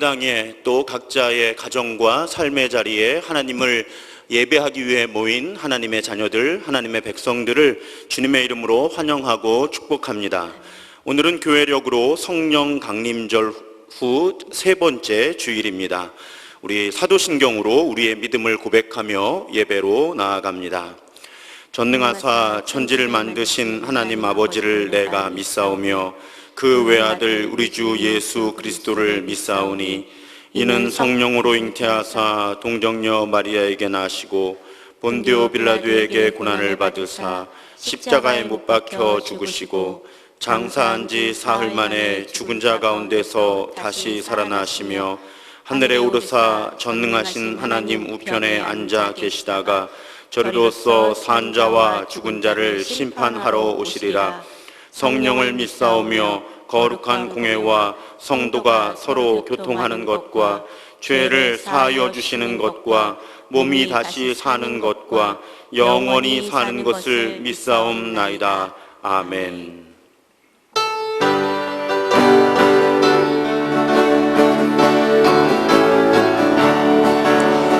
예배당에 또 각자의 가정과 삶의 자리에 하나님을 예배하기 위해 모인 하나님의 자녀들, 하나님의 백성들을 주님의 이름으로 환영하고 축복합니다. 오늘은 교회력으로 성령 강림절 후 세 번째 주일입니다. 우리 사도신경으로 우리의 믿음을 고백하며 예배로 나아갑니다. 전능하사 천지를 만드신 하나님 아버지를 내가 믿사오며 그 외아들 우리 주 예수 그리스도를 믿사오니 이는 성령으로 잉태하사 동정녀 마리아에게 나시고 본디오 빌라도에게 고난을 받으사 십자가에 못 박혀 죽으시고 장사한 지 사흘 만에 죽은 자 가운데서 다시 살아나시며 하늘에 오르사 전능하신 하나님 우편에 앉아 계시다가 저리로서 산 자와 죽은 자를 심판하러 오시리라. 성령을 믿사오며 거룩한 공회와 성도가 서로 교통하는 것과 죄를 사하여 주시는 것과 몸이 다시 사는 것과 영원히 사는 것을 믿사옵나이다. 아멘.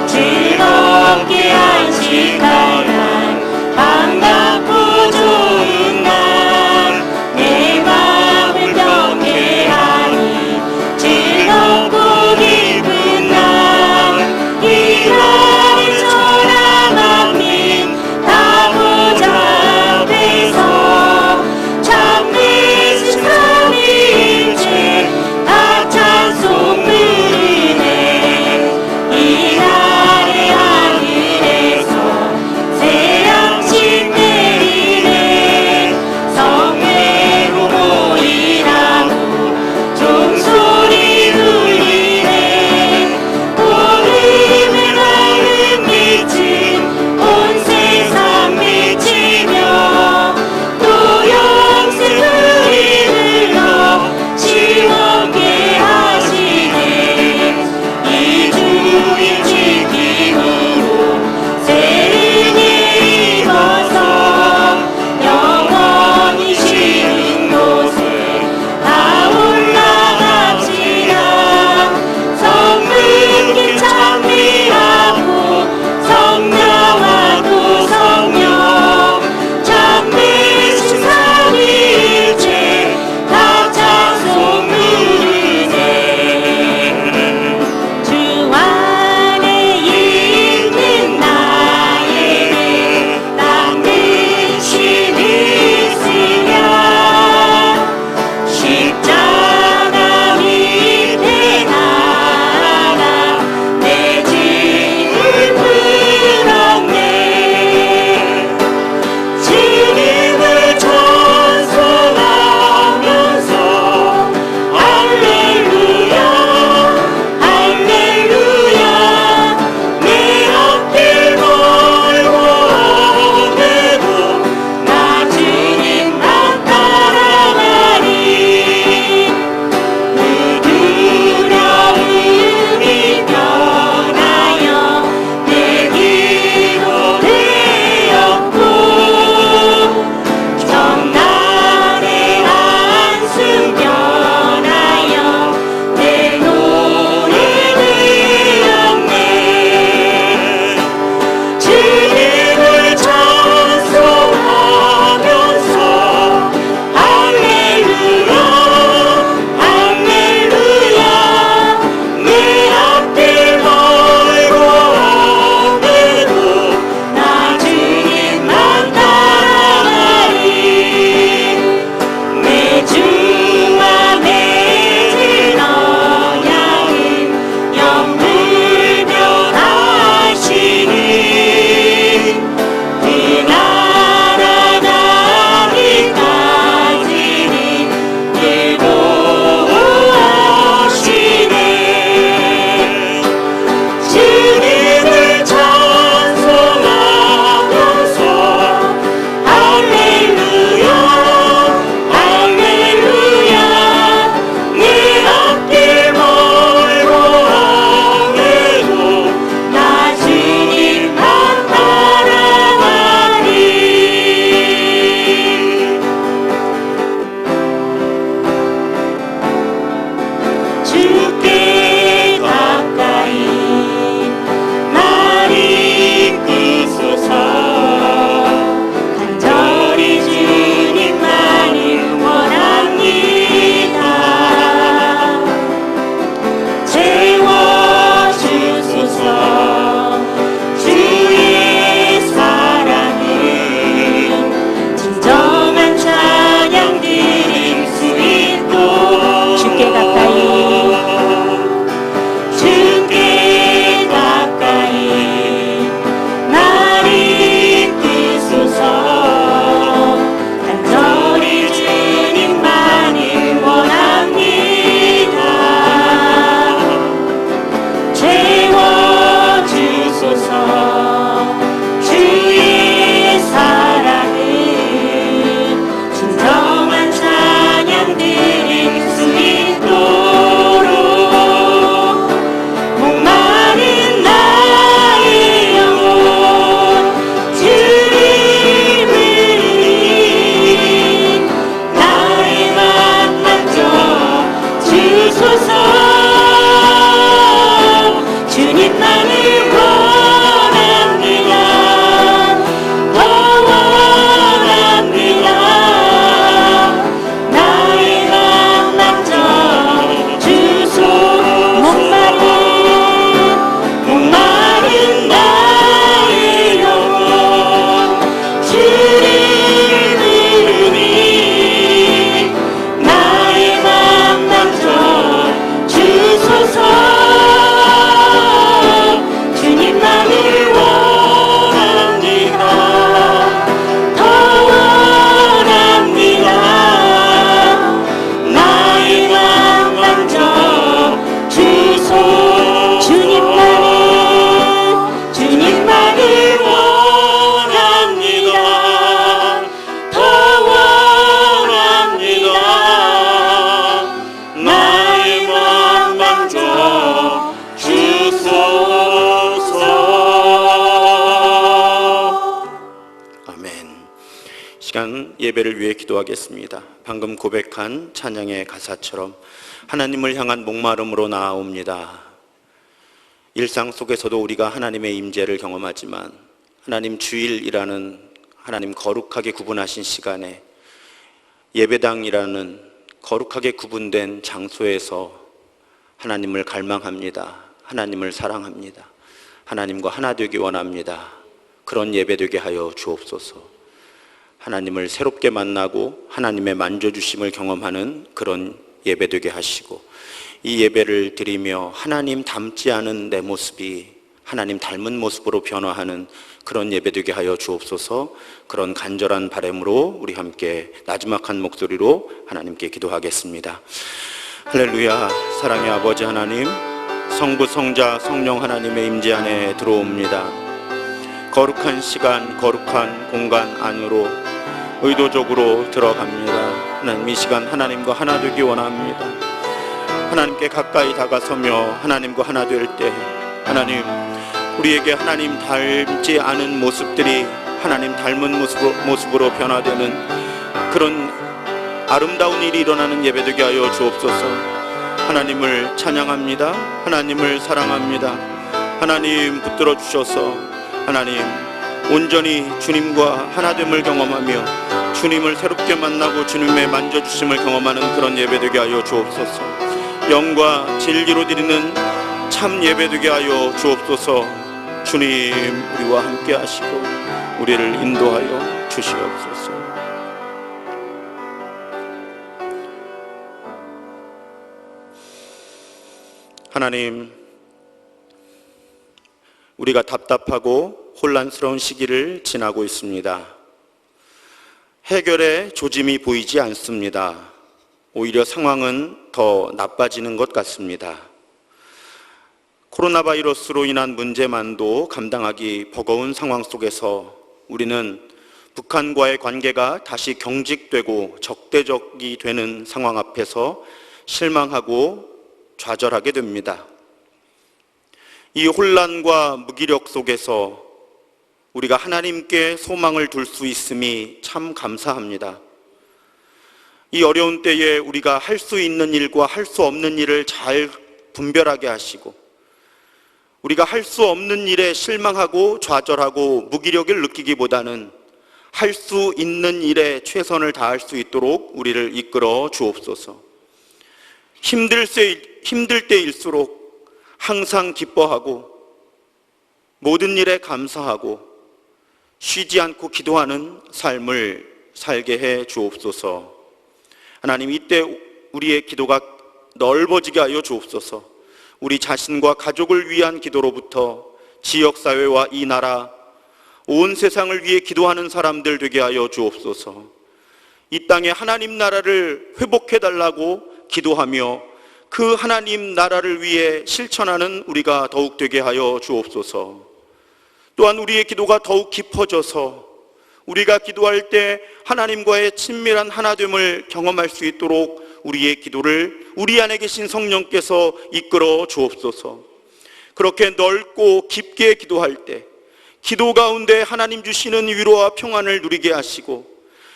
즐겁게 안식하면 반갑고 좋은 날, 내 마음을 경외하니 즐겁고 기쁜 날, 이 날을 초라하민 다보자 앞에서 참되신 삼위일체 다 찬송 부르네. 이 날의 하늘에서 예배를 위해 기도하겠습니다. 방금 고백한 찬양의 가사처럼 하나님을 향한 목마름으로 나아옵니다. 일상 속에서도 우리가 하나님의 임재를 경험하지만 하나님 주일이라는 하나님 거룩하게 구분하신 시간에 예배당이라는 거룩하게 구분된 장소에서 하나님을 갈망합니다. 하나님을 사랑합니다. 하나님과 하나 되기 원합니다. 그런 예배 되게 하여 주옵소서. 하나님을 새롭게 만나고 하나님의 만져주심을 경험하는 그런 예배 되게 하시고, 이 예배를 드리며 하나님 닮지 않은 내 모습이 하나님 닮은 모습으로 변화하는 그런 예배 되게 하여 주옵소서. 그런 간절한 바람으로 우리 함께 나지막한 목소리로 하나님께 기도하겠습니다. 할렐루야. 사랑의 아버지 하나님, 성부, 성자, 성령 하나님의 임재 안에 들어옵니다. 거룩한 시간, 거룩한 공간 안으로 의도적으로 들어갑니다. 하나님, 이 시간 하나님과 하나 되기 원합니다. 하나님께 가까이 다가서며 하나님과 하나 될 때 하나님, 우리에게 하나님 닮지 않은 모습들이 하나님 닮은 모습으로 변화되는 그런 아름다운 일이 일어나는 예배 되게 하여 주옵소서. 하나님을 찬양합니다. 하나님을 사랑합니다. 하나님 붙들어 주셔서 하나님 온전히 주님과 하나됨을 경험하며 주님을 새롭게 만나고 주님의 만져주심을 경험하는 그런 예배 되게 하여 주옵소서. 영과 진리로 드리는 참 예배 되게 하여 주옵소서. 주님, 우리와 함께 하시고 우리를 인도하여 주시옵소서. 하나님, 우리가 답답하고 혼란스러운 시기를 지나고 있습니다. 해결의 조짐이 보이지 않습니다. 오히려 상황은 더 나빠지는 것 같습니다. 코로나 바이러스로 인한 문제만도 감당하기 버거운 상황 속에서 우리는 북한과의 관계가 다시 경직되고 적대적이 되는 상황 앞에서 실망하고 좌절하게 됩니다. 이 혼란과 무기력 속에서 우리가 하나님께 소망을 둘 수 있음이 참 감사합니다. 이 어려운 때에 우리가 할 수 있는 일과 할 수 없는 일을 잘 분별하게 하시고, 우리가 할 수 없는 일에 실망하고 좌절하고 무기력을 느끼기보다는 할 수 있는 일에 최선을 다할 수 있도록 우리를 이끌어 주옵소서. 힘들 때일수록 항상 기뻐하고 모든 일에 감사하고 쉬지 않고 기도하는 삶을 살게 해 주옵소서. 하나님, 이때 우리의 기도가 넓어지게 하여 주옵소서. 우리 자신과 가족을 위한 기도로부터 지역사회와 이 나라, 온 세상을 위해 기도하는 사람들 되게 하여 주옵소서. 이 땅에 하나님 나라를 회복해달라고 기도하며 그 하나님 나라를 위해 실천하는 우리가 더욱 되게 하여 주옵소서. 또한 우리의 기도가 더욱 깊어져서 우리가 기도할 때 하나님과의 친밀한 하나됨을 경험할 수 있도록 우리의 기도를 우리 안에 계신 성령께서 이끌어 주옵소서. 그렇게 넓고 깊게 기도할 때 기도 가운데 하나님 주시는 위로와 평안을 누리게 하시고,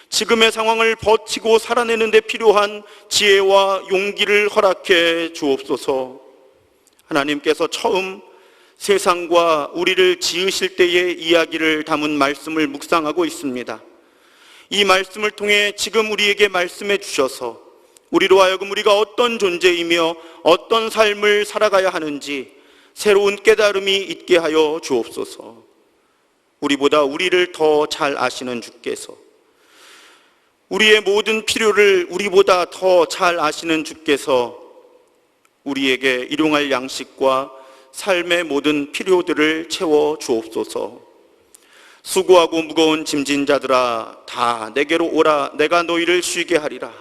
지금의 상황을 버티고 살아내는 데 필요한 지혜와 용기를 허락해 주옵소서. 하나님께서 처음 세상과 우리를 지으실 때의 이야기를 담은 말씀을 묵상하고 있습니다. 이 말씀을 통해 지금 우리에게 말씀해 주셔서 우리로 하여금 우리가 어떤 존재이며 어떤 삶을 살아가야 하는지 새로운 깨달음이 있게 하여 주옵소서. 우리보다 우리를 더 잘 아시는 주께서, 우리의 모든 필요를 우리보다 더 잘 아시는 주께서 우리에게 일용할 양식과 삶의 모든 필요들을 채워 주옵소서. 수고하고 무거운 짐진 자들아, 다 내게로 오라. 내가 너희를 쉬게 하리라.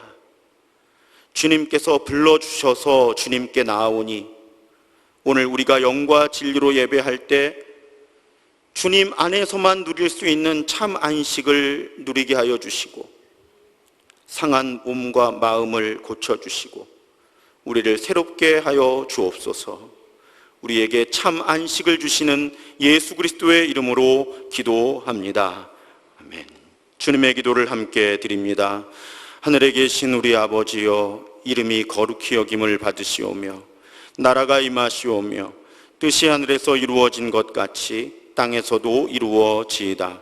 주님께서 불러주셔서 주님께 나아오니, 오늘 우리가 영과 진리로 예배할 때 주님 안에서만 누릴 수 있는 참 안식을 누리게 하여 주시고, 상한 몸과 마음을 고쳐주시고 우리를 새롭게 하여 주옵소서. 우리에게 참 안식을 주시는 예수 그리스도의 이름으로 기도합니다. 아멘. 주님의 기도를 함께 드립니다. 하늘에 계신 우리 아버지여, 이름이 거룩히 여김을 받으시오며 나라가 임하시오며 뜻이 하늘에서 이루어진 것 같이 땅에서도 이루어지이다.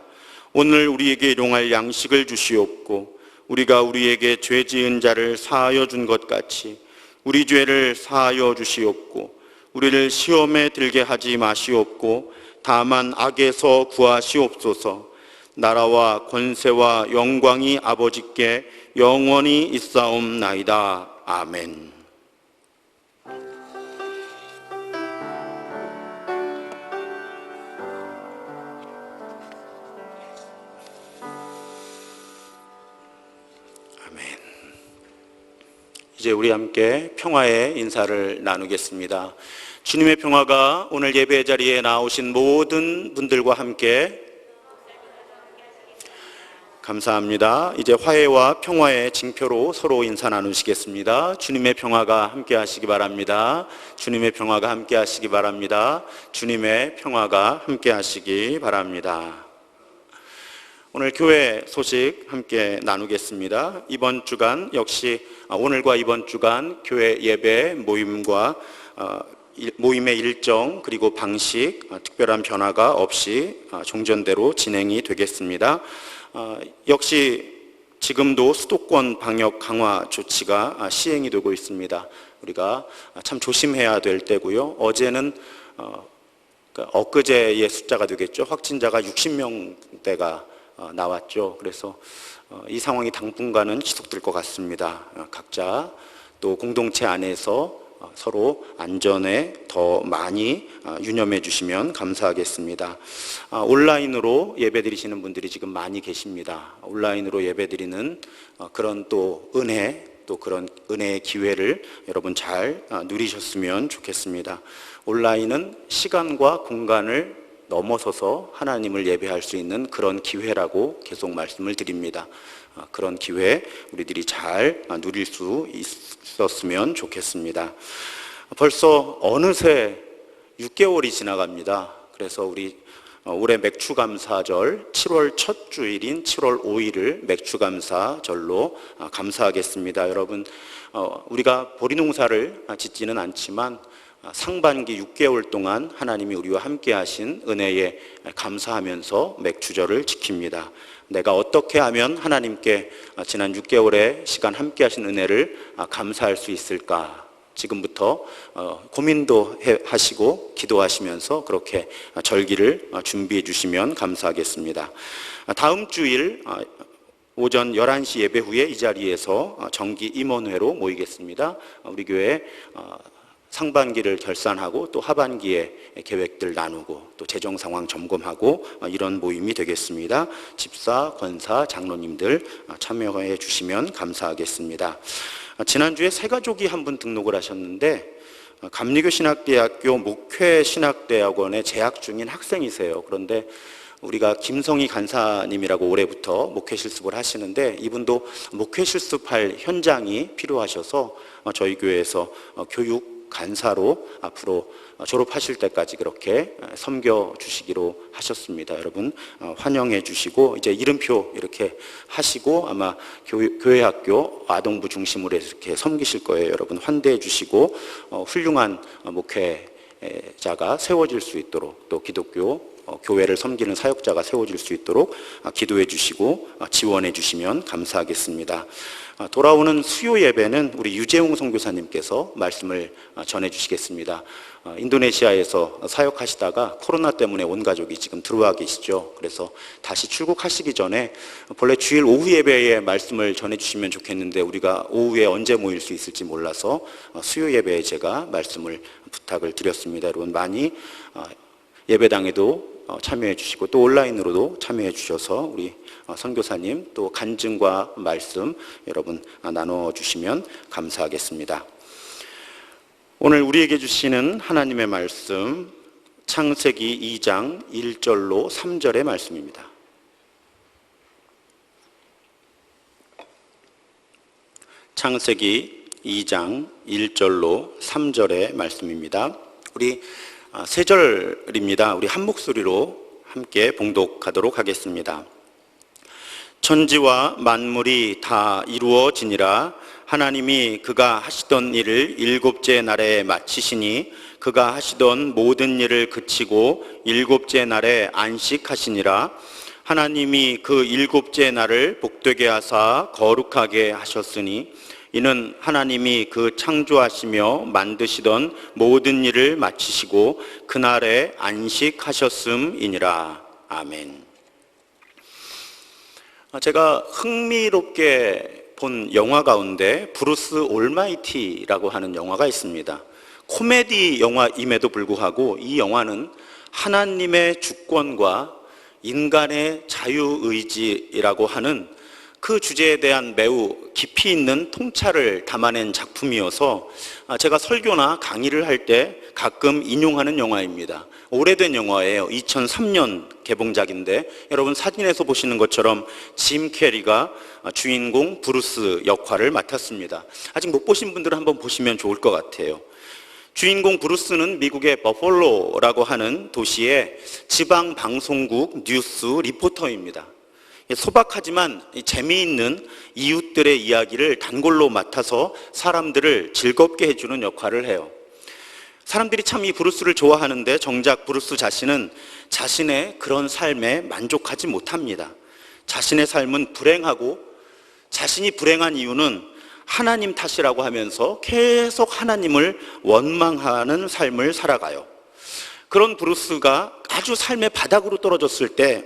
오늘 우리에게 일용할 양식을 주시옵고 우리가 우리에게 죄 지은 자를 사하여 준 것 같이 우리 죄를 사하여 주시옵고 우리를 시험에 들게 하지 마시옵고 다만 악에서 구하시옵소서. 나라와 권세와 영광이 아버지께 영원히 있사옵나이다. 아멘. 이제 우리 함께 평화의 인사를 나누겠습니다. 주님의 평화가 오늘 예배 자리에 나오신 모든 분들과 함께 감사합니다. 이제 화해와 평화의 징표로 서로 인사 나누시겠습니다. 주님의 평화가 함께 하시기 바랍니다. 주님의 평화가 함께 하시기 바랍니다. 주님의 평화가 함께 하시기 바랍니다. 오늘 교회 소식 함께 나누겠습니다. 이번 주간 역시 오늘과 이번 주간 교회 예배 모임과 모임의 일정 그리고 방식 특별한 변화가 없이 종전대로 진행이 되겠습니다. 역시 지금도 수도권 방역 강화 조치가 시행이 되고 있습니다. 우리가 참 조심해야 될 때고요. 어제는 엊그제의 숫자가 되겠죠. 확진자가 60명대가 나왔죠. 그래서 이 상황이 당분간은 지속될 것 같습니다. 각자 또 공동체 안에서 서로 안전에 더 많이 유념해 주시면 감사하겠습니다. 온라인으로 예배 드리시는 분들이 지금 많이 계십니다. 온라인으로 예배 드리는 그런 또 은혜, 또 그런 은혜의 기회를 여러분 잘 누리셨으면 좋겠습니다. 온라인은 시간과 공간을 넘어서서 하나님을 예배할 수 있는 그런 기회라고 계속 말씀을 드립니다. 그런 기회 우리들이 잘 누릴 수 있었으면 좋겠습니다. 벌써 어느새 6개월이 지나갑니다. 그래서 우리 올해 맥주감사절 7월 첫 주일인 7월 5일을 맥주감사절로 감사하겠습니다. 여러분, 우리가 보리농사를 짓지는 않지만 상반기 6개월 동안 하나님이 우리와 함께 하신 은혜에 감사하면서 맥주절을 지킵니다. 내가 어떻게 하면 하나님께 지난 6개월의 시간 함께 하신 은혜를 감사할 수 있을까? 지금부터 고민도 하시고 기도하시면서 그렇게 절기를 준비해 주시면 감사하겠습니다. 다음 주일 오전 11시 예배 후에 이 자리에서 정기 임원회로 모이겠습니다. 우리 교회 상반기를 결산하고 또 하반기에 계획들 나누고 또 재정 상황 점검하고 이런 모임이 되겠습니다. 집사, 권사, 장로님들 참여해 주시면 감사하겠습니다. 지난주에 새 가족이 한 분 등록을 하셨는데 감리교 신학대학교 목회신학대학원에 재학 중인 학생이세요. 그런데 우리가 김성희 간사님이라고 올해부터 목회 실습을 하시는데 이분도 목회 실습할 현장이 필요하셔서 저희 교회에서 교육 간사로 앞으로 졸업하실 때까지 그렇게 섬겨 주시기로 하셨습니다. 여러분 환영해 주시고 이제 이름표 이렇게 하시고 아마 교회 학교 아동부 중심으로 이렇게 섬기실 거예요. 여러분 환대해 주시고 훌륭한 목회자가 세워질 수 있도록 또 기독교 교회를 섬기는 사역자가 세워질 수 있도록 기도해 주시고 지원해 주시면 감사하겠습니다. 돌아오는 수요 예배는 우리 유재홍 선교사님께서 말씀을 전해 주시겠습니다. 인도네시아에서 사역하시다가 코로나 때문에 온 가족이 지금 들어와 계시죠. 그래서 다시 출국하시기 전에 본래 주일 오후 예배에 말씀을 전해 주시면 좋겠는데 우리가 오후에 언제 모일 수 있을지 몰라서 수요 예배에 제가 말씀을 부탁을 드렸습니다. 여러분 많이 예배당에도 참여해 주시고 또 온라인으로도 참여해 주셔서 우리 선교사님 또 간증과 말씀 여러분 나눠 주시면 감사하겠습니다. 오늘 우리에게 주시는 하나님의 말씀 창세기 2장 1절로 3절의 말씀입니다. 창세기 2장 1절로 3절의 말씀입니다. 우리 세 절입니다. 우리 한 목소리로 함께 봉독하도록 하겠습니다. 천지와 만물이 다 이루어지니라. 하나님이 그가 하시던 일을 일곱째 날에 마치시니 그가 하시던 모든 일을 그치고 일곱째 날에 안식하시니라. 하나님이 그 일곱째 날을 복되게 하사 거룩하게 하셨으니 이는 하나님이 그 창조하시며 만드시던 모든 일을 마치시고 그날에 안식하셨음이니라. 아멘. 제가 흥미롭게 본 영화 가운데 브루스 올마이티라고 하는 영화가 있습니다. 코미디 영화임에도 불구하고 이 영화는 하나님의 주권과 인간의 자유의지라고 하는 그 주제에 대한 매우 깊이 있는 통찰을 담아낸 작품이어서 제가 설교나 강의를 할 때 가끔 인용하는 영화입니다. 오래된 영화예요. 2003년 개봉작인데 여러분 사진에서 보시는 것처럼 짐 캐리가 주인공 브루스 역할을 맡았습니다. 아직 못 보신 분들은 한번 보시면 좋을 것 같아요. 주인공 브루스는 미국의 버펄로라고 하는 도시의 지방 방송국 뉴스 리포터입니다. 소박하지만 재미있는 이웃들의 이야기를 단골로 맡아서 사람들을 즐겁게 해주는 역할을 해요. 사람들이 참 이 브루스를 좋아하는데 정작 브루스 자신은 자신의 그런 삶에 만족하지 못합니다. 자신의 삶은 불행하고 자신이 불행한 이유는 하나님 탓이라고 하면서 계속 하나님을 원망하는 삶을 살아가요. 그런 브루스가 아주 삶의 바닥으로 떨어졌을 때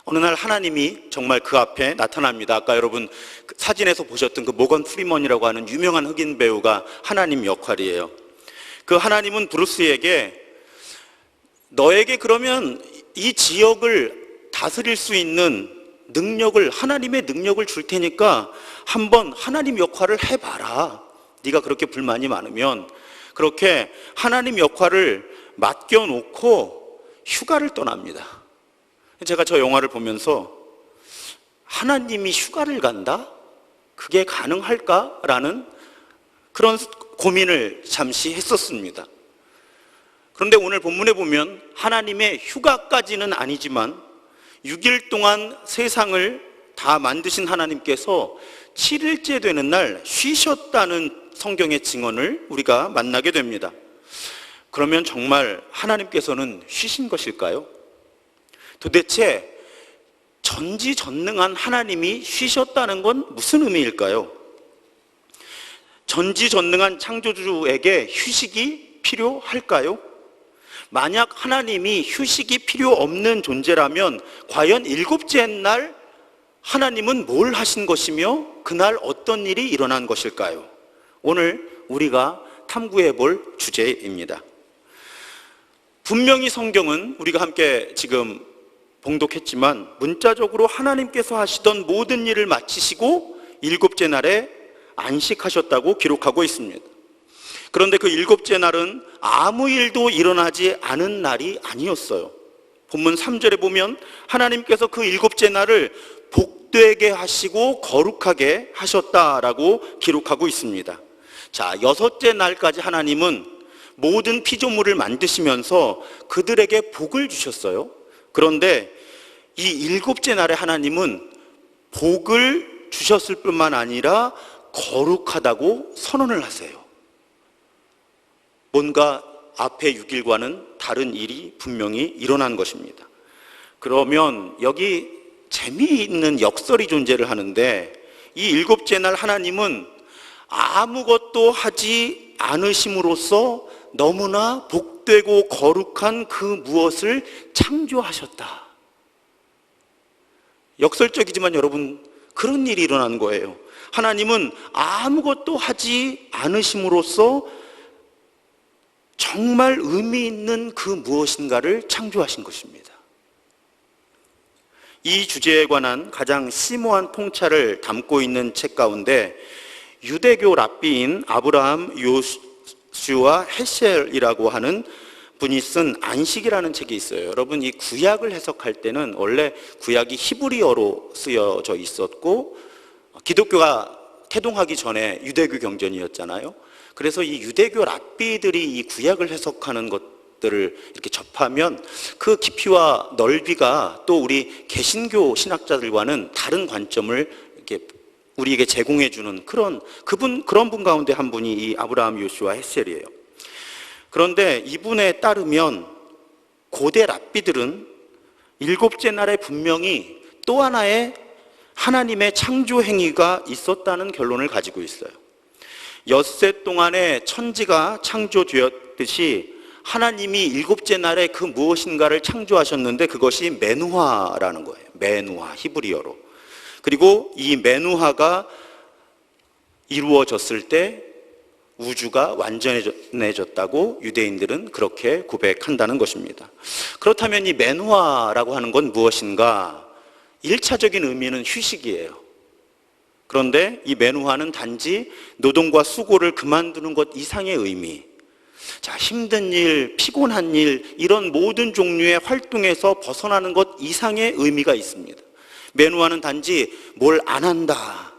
어느 날 하나님이 정말 그 앞에 나타납니다. 아까 여러분 사진에서 보셨던 그 모건 프리먼이라고 하는 유명한 흑인 배우가 하나님 역할이에요. 그 하나님은 브루스에게 너에게 그러면 이 지역을 다스릴 수 있는 능력을, 하나님의 능력을 줄 테니까 한번 하나님 역할을 해봐라. 네가 그렇게 불만이 많으면. 그렇게 하나님 역할을 맡겨놓고 휴가를 떠납니다. 제가 저 영화를 보면서 하나님이 휴가를 간다? 그게 가능할까라는 그런 고민을 잠시 했었습니다. 그런데 오늘 본문에 보면 하나님의 휴가까지는 아니지만 6일 동안 세상을 다 만드신 하나님께서 7일째 되는 날 쉬셨다는 성경의 증언을 우리가 만나게 됩니다. 그러면 정말 하나님께서는 쉬신 것일까요? 도대체 전지전능한 하나님이 쉬셨다는 건 무슨 의미일까요? 전지전능한 창조주에게 휴식이 필요할까요? 만약 하나님이 휴식이 필요 없는 존재라면 과연 일곱째 날 하나님은 뭘 하신 것이며 그날 어떤 일이 일어난 것일까요? 오늘 우리가 탐구해 볼 주제입니다. 분명히 성경은 우리가 함께 지금 봉독했지만 문자적으로 하나님께서 하시던 모든 일을 마치시고 일곱째 날에 안식하셨다고 기록하고 있습니다. 그런데 그 일곱째 날은 아무 일도 일어나지 않은 날이 아니었어요. 본문 3절에 보면 하나님께서 그 일곱째 날을 복되게 하시고 거룩하게 하셨다라고 기록하고 있습니다. 자, 여섯째 날까지 하나님은 모든 피조물을 만드시면서 그들에게 복을 주셨어요. 그런데 이 일곱째 날에 하나님은 복을 주셨을 뿐만 아니라 거룩하다고 선언을 하세요. 뭔가 앞에 6일과는 다른 일이 분명히 일어난 것입니다. 그러면 여기 재미있는 역설이 존재를 하는데 이 일곱째 날 하나님은 아무것도 하지 않으심으로써 너무나 복되고 거룩한 그 무엇을 창조하셨다. 역설적이지만 여러분 그런 일이 일어난 거예요. 하나님은 아무것도 하지 않으심으로써 정말 의미 있는 그 무엇인가를 창조하신 것입니다. 이 주제에 관한 가장 심오한 통찰을 담고 있는 책 가운데 유대교 랍비인 아브라함 요슈아 헤셀이라고 하는 분이 쓴 안식이라는 책이 있어요. 여러분 이 구약을 해석할 때는 원래 구약이 히브리어로 쓰여져 있었고 기독교가 태동하기 전에 유대교 경전이었잖아요. 그래서 이 유대교 랍비들이 이 구약을 해석하는 것 것들을 이렇게 접하면 그 깊이와 넓이가 또 우리 개신교 신학자들과는 다른 관점을 이렇게 우리에게 제공해 주는 그런 분 가운데 한 분이 이 아브라함 요슈아 헤셀이에요. 그런데 이분에 따르면 고대 랍비들은 일곱째 날에 분명히 또 하나의 하나님의 창조 행위가 있었다는 결론을 가지고 있어요. 엿새 동안에 천지가 창조되었듯이 하나님이 일곱째 날에 그 무엇인가를 창조하셨는데 그것이 메누하라는 거예요. 메누하, 히브리어로. 그리고 이 메누하가 이루어졌을 때 우주가 완전해졌다고 유대인들은 그렇게 고백한다는 것입니다. 그렇다면 이 메누하라고 하는 건 무엇인가? 1차적인 의미는 휴식이에요. 그런데 이 메누하는 단지 노동과 수고를 그만두는 것 이상의 의미. 자, 힘든 일, 피곤한 일, 이런 모든 종류의 활동에서 벗어나는 것 이상의 의미가 있습니다. 메누하는 단지 뭘 안 한다,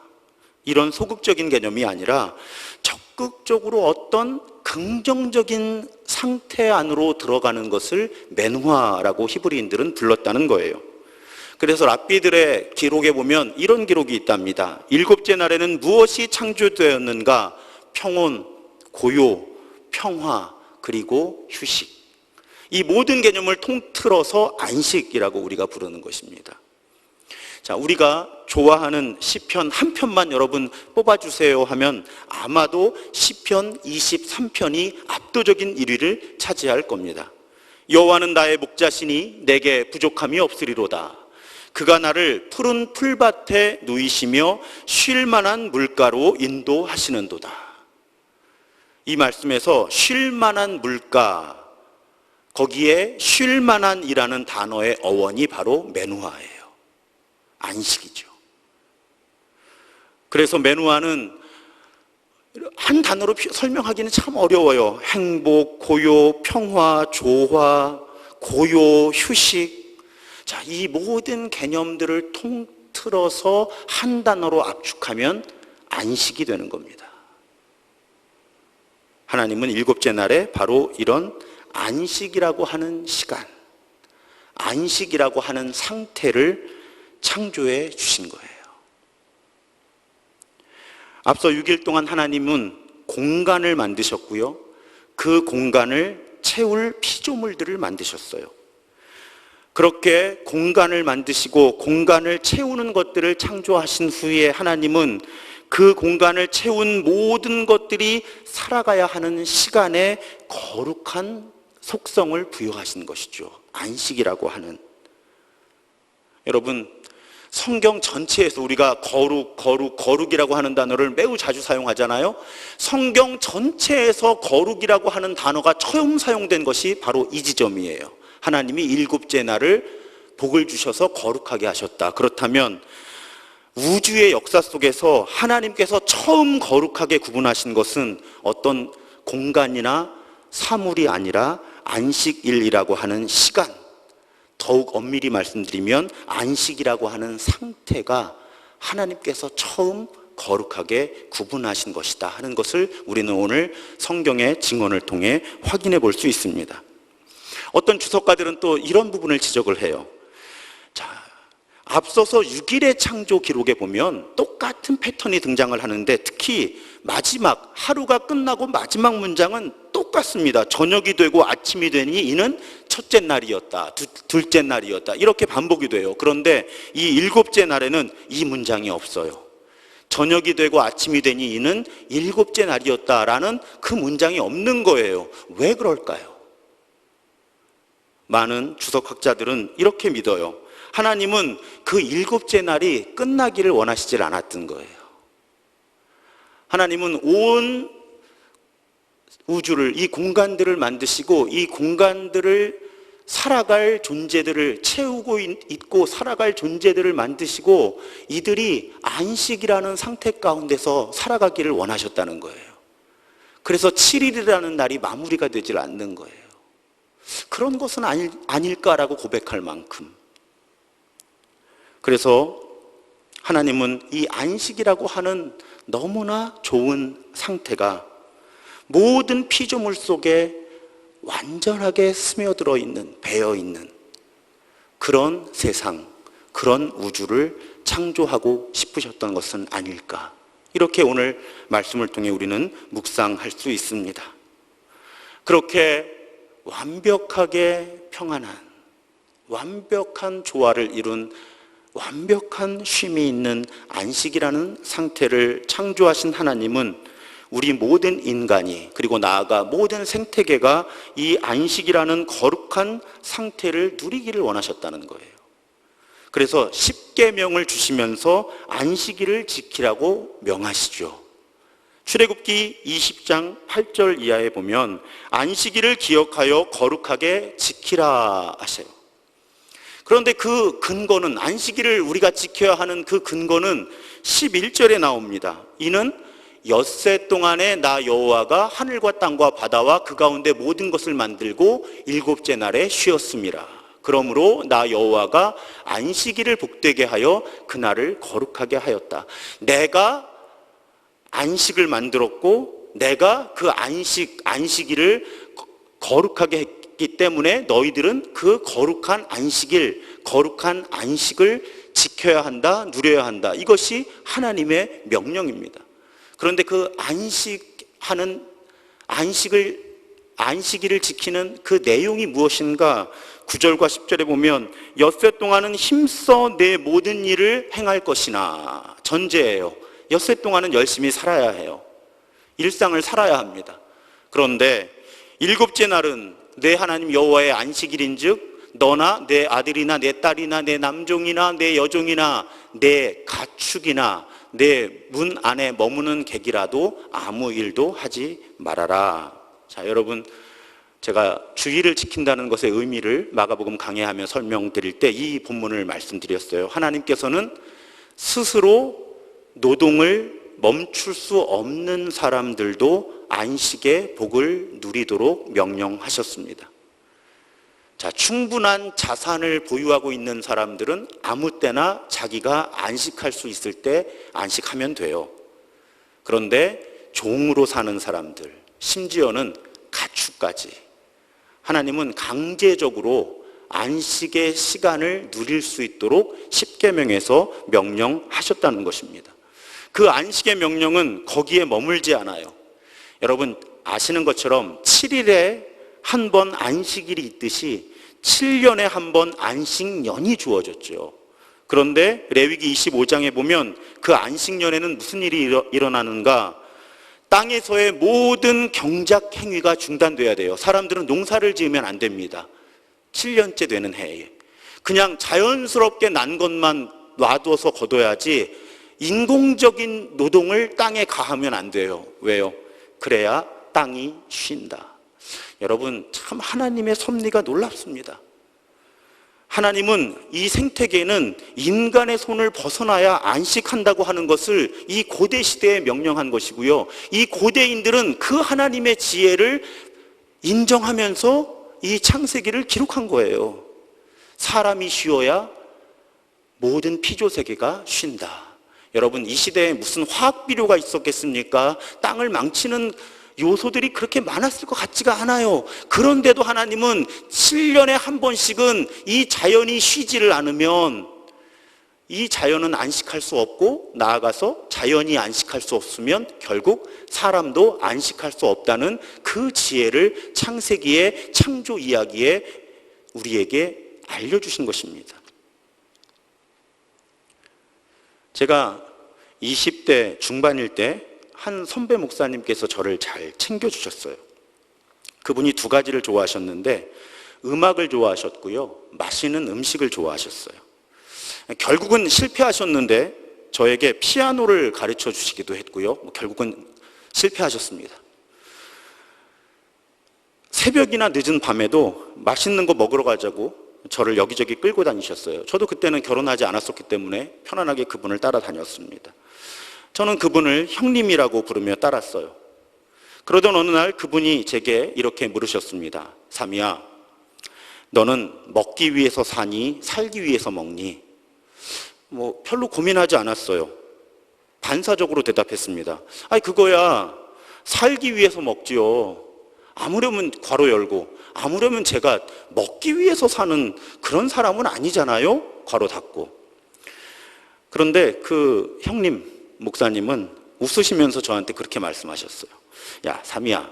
이런 소극적인 개념이 아니라 적극적으로 어떤 긍정적인 상태 안으로 들어가는 것을 메누하라고 히브리인들은 불렀다는 거예요. 그래서 랍비들의 기록에 보면 이런 기록이 있답니다. 일곱째 날에는 무엇이 창조되었는가? 평온, 고요, 평화, 그리고 휴식. 이 모든 개념을 통틀어서 안식이라고 우리가 부르는 것입니다. 자, 우리가 좋아하는 시편 한 편만 여러분 뽑아주세요 하면 아마도 시편 23편이 압도적인 1위를 차지할 겁니다. 여호와는 나의 목자시니 내게 부족함이 없으리로다. 그가 나를 푸른 풀밭에 누이시며 쉴 만한 물가로 인도하시는도다. 이 말씀에서 쉴 만한 물가, 거기에 쉴 만한이라는 단어의 어원이 바로 메누하예요. 안식이죠. 그래서 메누하는 한 단어로 설명하기는 참 어려워요. 행복, 고요, 평화, 조화, 고요, 휴식. 자, 이 모든 개념들을 통틀어서 한 단어로 압축하면 안식이 되는 겁니다. 하나님은 일곱째 날에 바로 이런 안식이라고 하는 시간, 안식이라고 하는 상태를 창조해 주신 거예요. 앞서 6일 동안 하나님은 공간을 만드셨고요. 그 공간을 채울 피조물들을 만드셨어요. 그렇게 공간을 만드시고 공간을 채우는 것들을 창조하신 후에 하나님은 그 공간을 채운 모든 것들이 살아가야 하는 시간에 거룩한 속성을 부여하신 것이죠. 안식이라고 하는. 여러분, 성경 전체에서 우리가 거룩이라고 하는 단어를 매우 자주 사용하잖아요. 성경 전체에서 거룩이라고 하는 단어가 처음 사용된 것이 바로 이 지점이에요. 하나님이 일곱째 날을 복을 주셔서 거룩하게 하셨다. 그렇다면 우주의 역사 속에서 하나님께서 처음 거룩하게 구분하신 것은 어떤 공간이나 사물이 아니라 안식일이라고 하는 시간, 더욱 엄밀히 말씀드리면 안식이라고 하는 상태가 하나님께서 처음 거룩하게 구분하신 것이다 하는 것을 우리는 오늘 성경의 증언을 통해 확인해 볼 수 있습니다. 어떤 주석가들은 또 이런 부분을 지적을 해요. 자, 앞서서 6일의 창조 기록에 보면 똑같은 패턴이 등장을 하는데 특히 마지막 하루가 끝나고 마지막 문장은 똑같습니다. 저녁이 되고 아침이 되니 이는 첫째 날이었다, 둘째 날이었다, 이렇게 반복이 돼요. 그런데 이 일곱째 날에는 이 문장이 없어요. 저녁이 되고 아침이 되니 이는 일곱째 날이었다라는 그 문장이 없는 거예요. 왜 그럴까요? 많은 주석학자들은 이렇게 믿어요. 하나님은 그 일곱째 날이 끝나기를 원하시질 않았던 거예요. 하나님은 온 우주를, 이 공간들을 만드시고 이 공간들을 살아갈 존재들을 채우고 있고 살아갈 존재들을 만드시고 이들이 안식이라는 상태 가운데서 살아가기를 원하셨다는 거예요. 그래서 7일이라는 날이 마무리가 되질 않는 거예요. 그런 것은 아닐까라고 고백할 만큼. 그래서 하나님은 이 안식이라고 하는 너무나 좋은 상태가 모든 피조물 속에 완전하게 스며들어 있는, 배어 있는 그런 세상, 그런 우주를 창조하고 싶으셨던 것은 아닐까. 이렇게 오늘 말씀을 통해 우리는 묵상할 수 있습니다. 그렇게 완벽하게 평안한, 완벽한 조화를 이룬 완벽한 쉼이 있는 안식이라는 상태를 창조하신 하나님은 우리 모든 인간이, 그리고 나아가 모든 생태계가 이 안식이라는 거룩한 상태를 누리기를 원하셨다는 거예요. 그래서 십계명을 주시면서 안식일을 지키라고 명하시죠. 출애굽기 20장 8절 이하에 보면 안식일을 기억하여 거룩하게 지키라 하세요. 그런데 그 근거는, 안식일을 우리가 지켜야 하는 그 근거는 11절에 나옵니다. 이는 엿새 동안에 나 여호와가 하늘과 땅과 바다와 그 가운데 모든 것을 만들고 일곱째 날에 쉬었음이라. 그러므로 나 여호와가 안식일을 복되게 하여 그날을 거룩하게 하였다. 내가 안식을 만들었고 내가 그 안식일을 거룩하게 했기 때문에 너희들은 그 거룩한 안식을 지켜야 한다, 누려야 한다. 이것이 하나님의 명령입니다. 그런데 그 안식일을 지키는 그 내용이 무엇인가? 9절과 10절에 보면 엿새 동안은 힘써 내 모든 일을 행할 것이나, 전제예요. 엿새 동안은 열심히 살아야 해요. 일상을 살아야 합니다. 그런데 일곱째 날은 내 하나님 여호와의 안식일인즉 너나 내 아들이나 내 딸이나 내 남종이나 내 여종이나 내 가축이나 내 문 안에 머무는 객이라도 아무 일도 하지 말아라. 자, 여러분, 제가 주일을 지킨다는 것의 의미를 마가복음 강해하며 설명드릴 때 이 본문을 말씀드렸어요. 하나님께서는 스스로 노동을 멈출 수 없는 사람들도 안식의 복을 누리도록 명령하셨습니다. 자, 충분한 자산을 보유하고 있는 사람들은 아무 때나 자기가 안식할 수 있을 때 안식하면 돼요. 그런데 종으로 사는 사람들, 심지어는 가축까지 하나님은 강제적으로 안식의 시간을 누릴 수 있도록 십계명에서 명령하셨다는 것입니다. 그 안식의 명령은 거기에 머물지 않아요. 여러분 아시는 것처럼 7일에 한 번 안식일이 있듯이 7년에 한 번 안식년이 주어졌죠. 그런데 레위기 25장에 보면 그 안식년에는 무슨 일이 일어나는가? 땅에서의 모든 경작 행위가 중단돼야 돼요. 사람들은 농사를 지으면 안 됩니다. 7년째 되는 해에 그냥 자연스럽게 난 것만 놔둬서 거둬야지 인공적인 노동을 땅에 가하면 안 돼요. 왜요? 그래야 땅이 쉰다. 여러분 참 하나님의 섭리가 놀랍습니다. 하나님은 이 생태계는 인간의 손을 벗어나야 안식한다고 하는 것을 이 고대 시대에 명령한 것이고요. 이 고대인들은 그 하나님의 지혜를 인정하면서 이 창세기를 기록한 거예요. 사람이 쉬어야 모든 피조세계가 쉰다. 여러분 이 시대에 무슨 화학 비료가 있었겠습니까? 땅을 망치는 요소들이 그렇게 많았을 것 같지가 않아요. 그런데도 하나님은 7년에 한 번씩은 이 자연이 쉬지를 않으면 이 자연은 안식할 수 없고, 나아가서 자연이 안식할 수 없으면 결국 사람도 안식할 수 없다는 그 지혜를 창세기의 창조 이야기에 우리에게 알려주신 것입니다. 제가 20대 중반일 때 한 선배 목사님께서 저를 잘 챙겨주셨어요. 그분이 두 가지를 좋아하셨는데 음악을 좋아하셨고요, 맛있는 음식을 좋아하셨어요. 결국은 실패하셨는데 저에게 피아노를 가르쳐 주시기도 했고요, 결국은 실패하셨습니다. 새벽이나 늦은 밤에도 맛있는 거 먹으러 가자고 저를 여기저기 끌고 다니셨어요. 저도 그때는 결혼하지 않았었기 때문에 편안하게 그분을 따라다녔습니다. 저는 그분을 형님이라고 부르며 따랐어요. 그러던 어느 날 그분이 제게 이렇게 물으셨습니다. 삼이야, 너는 먹기 위해서 사니 살기 위해서 먹니? 별로 고민하지 않았어요. 반사적으로 대답했습니다. 그거야 살기 위해서 먹지요. 아무려면 괄호 열고 아무려면 제가 먹기 위해서 사는 그런 사람은 아니잖아요. 괄호 닫고. 그런데 그 형님 목사님은 웃으시면서 저한테 그렇게 말씀하셨어요. 야, 삼이야,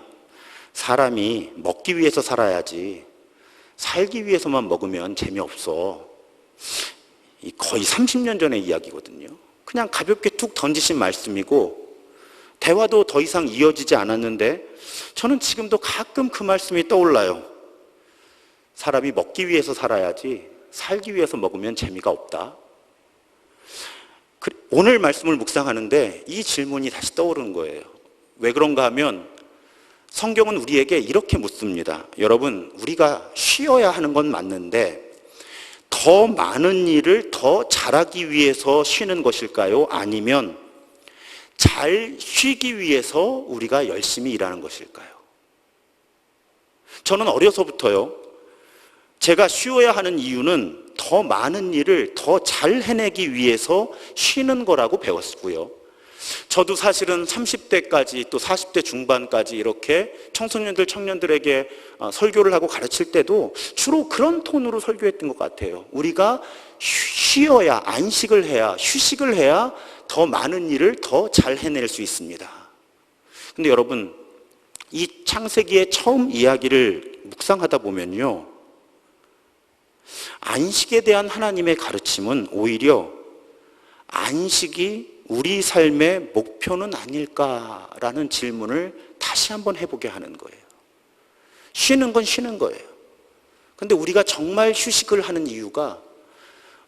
사람이 먹기 위해서 살아야지 살기 위해서만 먹으면 재미없어. 거의 30년 전의 이야기거든요. 그냥 가볍게 툭 던지신 말씀이고 대화도 더 이상 이어지지 않았는데 저는 지금도 가끔 그 말씀이 떠올라요. 사람이 먹기 위해서 살아야지 살기 위해서 먹으면 재미가 없다. 오늘 말씀을 묵상하는데 이 질문이 다시 떠오르는 거예요. 왜 그런가 하면 성경은 우리에게 이렇게 묻습니다. 여러분, 우리가 쉬어야 하는 건 맞는데 더 많은 일을 더 잘하기 위해서 쉬는 것일까요? 아니면 잘 쉬기 위해서 우리가 열심히 일하는 것일까요? 저는 어려서부터요, 제가 쉬어야 하는 이유는 더 많은 일을 더 잘 해내기 위해서 쉬는 거라고 배웠고요. 저도 사실은 30대까지 또 40대 중반까지 이렇게 청소년들, 청년들에게 설교를 하고 가르칠 때도 주로 그런 톤으로 설교했던 것 같아요. 우리가 쉬어야, 안식을 해야, 휴식을 해야 더 많은 일을 더 잘 해낼 수 있습니다. 근데 여러분, 이 창세기의 처음 이야기를 묵상하다 보면요, 안식에 대한 하나님의 가르침은 오히려 안식이 우리 삶의 목표는 아닐까라는 질문을 다시 한번 해보게 하는 거예요. 쉬는 건 쉬는 거예요. 근데 우리가 정말 휴식을 하는 이유가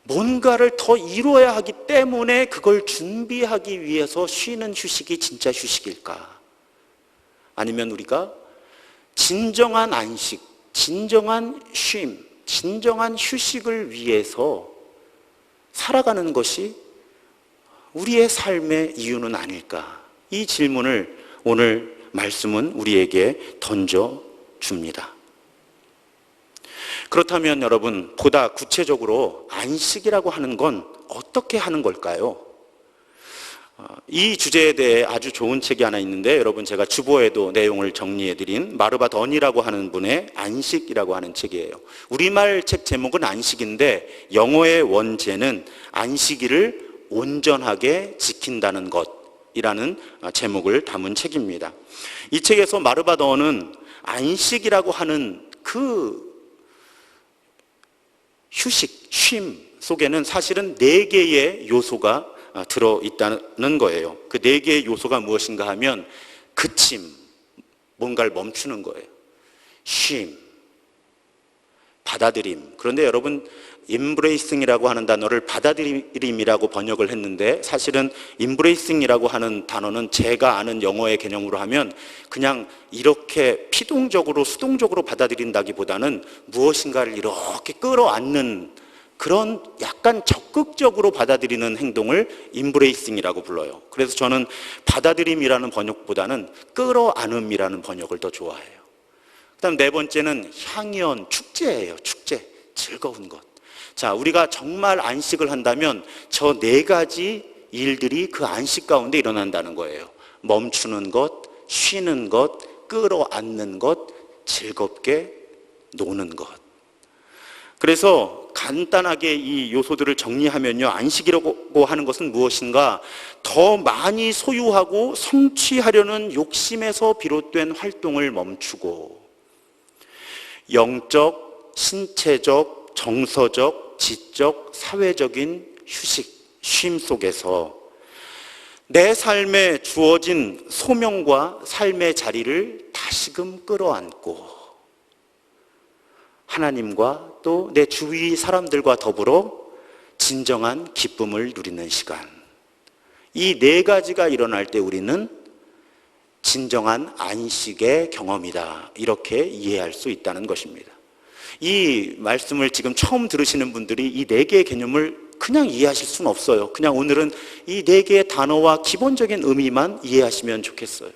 뭔가를 더 이루어야 하기 때문에 그걸 준비하기 위해서 쉬는 휴식이 진짜 휴식일까? 아니면 우리가 진정한 안식, 진정한 쉼, 진정한 휴식을 위해서 살아가는 것이 우리의 삶의 이유는 아닐까? 이 질문을 오늘 말씀은 우리에게 던져줍니다. 그렇다면 여러분, 보다 구체적으로 안식이라고 하는 건 어떻게 하는 걸까요? 이 주제에 대해 아주 좋은 책이 하나 있는데, 여러분, 제가 주보에도 내용을 정리해드린 마르바 던이라고 하는 분의 안식이라고 하는 책이에요. 우리말 책 제목은 안식인데 영어의 원제는 안식일을 온전하게 지킨다는 것이라는 제목을 담은 책입니다. 이 책에서 마르바 던은 안식이라고 하는 그 휴식, 쉼 속에는 사실은 4개의 요소가 들어있다는 거예요. 그 4개의 요소가 무엇인가 하면 그침, 뭔가를 멈추는 거예요. 쉼, 받아들임. 그런데 여러분, embracing이라고 하는 단어를 받아들임이라고 번역을 했는데 사실은 embracing이라고 하는 단어는 제가 아는 영어의 개념으로 하면 그냥 이렇게 피동적으로 수동적으로 받아들인다기보다는 무엇인가를 이렇게 끌어안는 그런 약간 적극적으로 받아들이는 행동을 embracing이라고 불러요. 그래서 저는 받아들임이라는 번역보다는 끌어안음이라는 번역을 더 좋아해요. 그다음 4번째는 향연, 축제예요. 축제, 즐거운 것. 자, 우리가 정말 안식을 한다면 저 4가지 일들이 그 안식 가운데 일어난다는 거예요. 멈추는 것, 쉬는 것, 끌어안는 것, 즐겁게 노는 것. 그래서 간단하게 이 요소들을 정리하면요, 안식이라고 하는 것은 무엇인가? 더 많이 소유하고 성취하려는 욕심에서 비롯된 활동을 멈추고 영적, 신체적, 정서적, 지적, 사회적인 휴식, 쉼 속에서 내 삶에 주어진 소명과 삶의 자리를 다시금 끌어안고 하나님과 또 내 주위 사람들과 더불어 진정한 기쁨을 누리는 시간. 이 4가지가 일어날 때 우리는 진정한 안식의 경험이다, 이렇게 이해할 수 있다는 것입니다. 이 말씀을 지금 처음 들으시는 분들이 이 4개의 개념을 그냥 이해하실 수는 없어요. 그냥 오늘은 이 4개의 단어와 기본적인 의미만 이해하시면 좋겠어요.